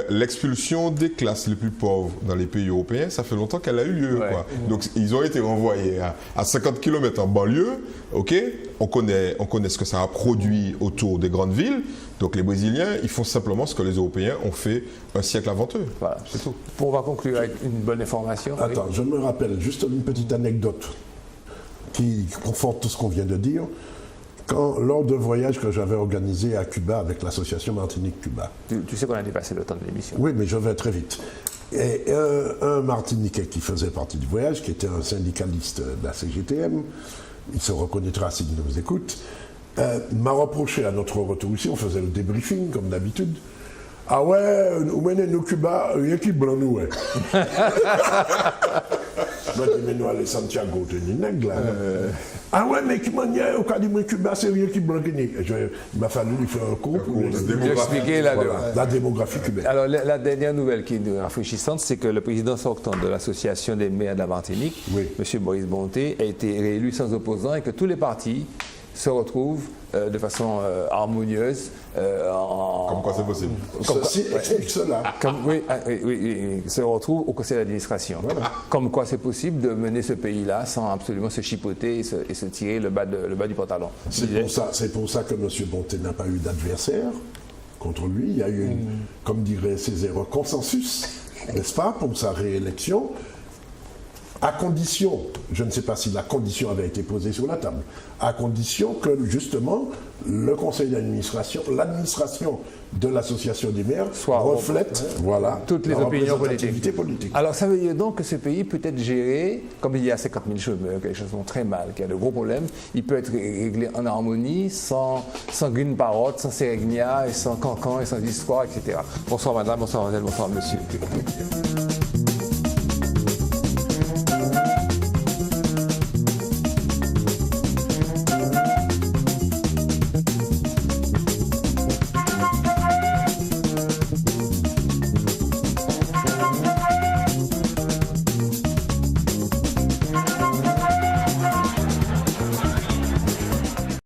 l'expulsion des classes les plus pauvres dans les pays européens, ça fait longtemps qu'elle a eu lieu. Quoi. Donc, ils ont été renvoyés à 50 km en banlieue. Ok, on connaît ce que ça a produit autour des grandes villes. Donc, les Brésiliens, ils font simplement ce que les Européens ont fait un siècle avant eux. Voilà, c'est tout. On va conclure avec une bonne information. Attends, je me rappelle juste une petite anecdote qui conforte tout ce qu'on vient de dire. Lors d'un voyage que j'avais organisé à Cuba avec l'association Martinique-Cuba. Tu sais qu'on a dépassé le temps de l'émission. Oui, mais je vais très vite. Et un Martiniquais qui faisait partie du voyage, qui était un syndicaliste de la CGTM, il se reconnaîtra s'il nous écoute, m'a reproché à notre retour ici, on faisait le débriefing comme d'habitude. Ah ouais, nous menons au Cuba, rien qui blanc nous, ouais. Moi, je dis, mais nous allons à Santiago, tu es nègre là. Ah ouais, mais qui m'a dit, au cas du Cuba, c'est rien qui blanc. Il m'a fallu lui faire un cours pour lui expliquer la démographie cubaine. Alors, la dernière nouvelle qui est rafraîchissante, c'est que le président sortant de l'Association des maires de la Martinique, M. Maurice Bonté, a été réélu sans opposant et que tous les partis se retrouvent de façon harmonieuse. Comme quoi c'est possible. Ceci explique cela. Oui, se retrouvent au conseil d'administration. Voilà. Comme quoi c'est possible de mener ce pays-là sans absolument se chipoter et se tirer le bas du pantalon. C'est pour ça que M. Bonté n'a pas eu d'adversaire contre lui. Il y a eu, comme dirait Césaire, un consensus, n'est-ce pas, pour sa réélection. À condition, je ne sais pas si la condition avait été posée sur la table, à condition que justement le conseil d'administration, l'administration de l'association des maires reflète toutes les opinions politiques. Alors ça veut dire donc que ce pays peut être géré, comme il y a 50 000 chômeurs, quelque chose de très mal, qui a de gros problèmes, il peut être réglé en harmonie, sans green parrot, sans sérigna, et sans cancan, et sans histoire, etc. Bonsoir madame, bonsoir mademoiselle, bonsoir monsieur.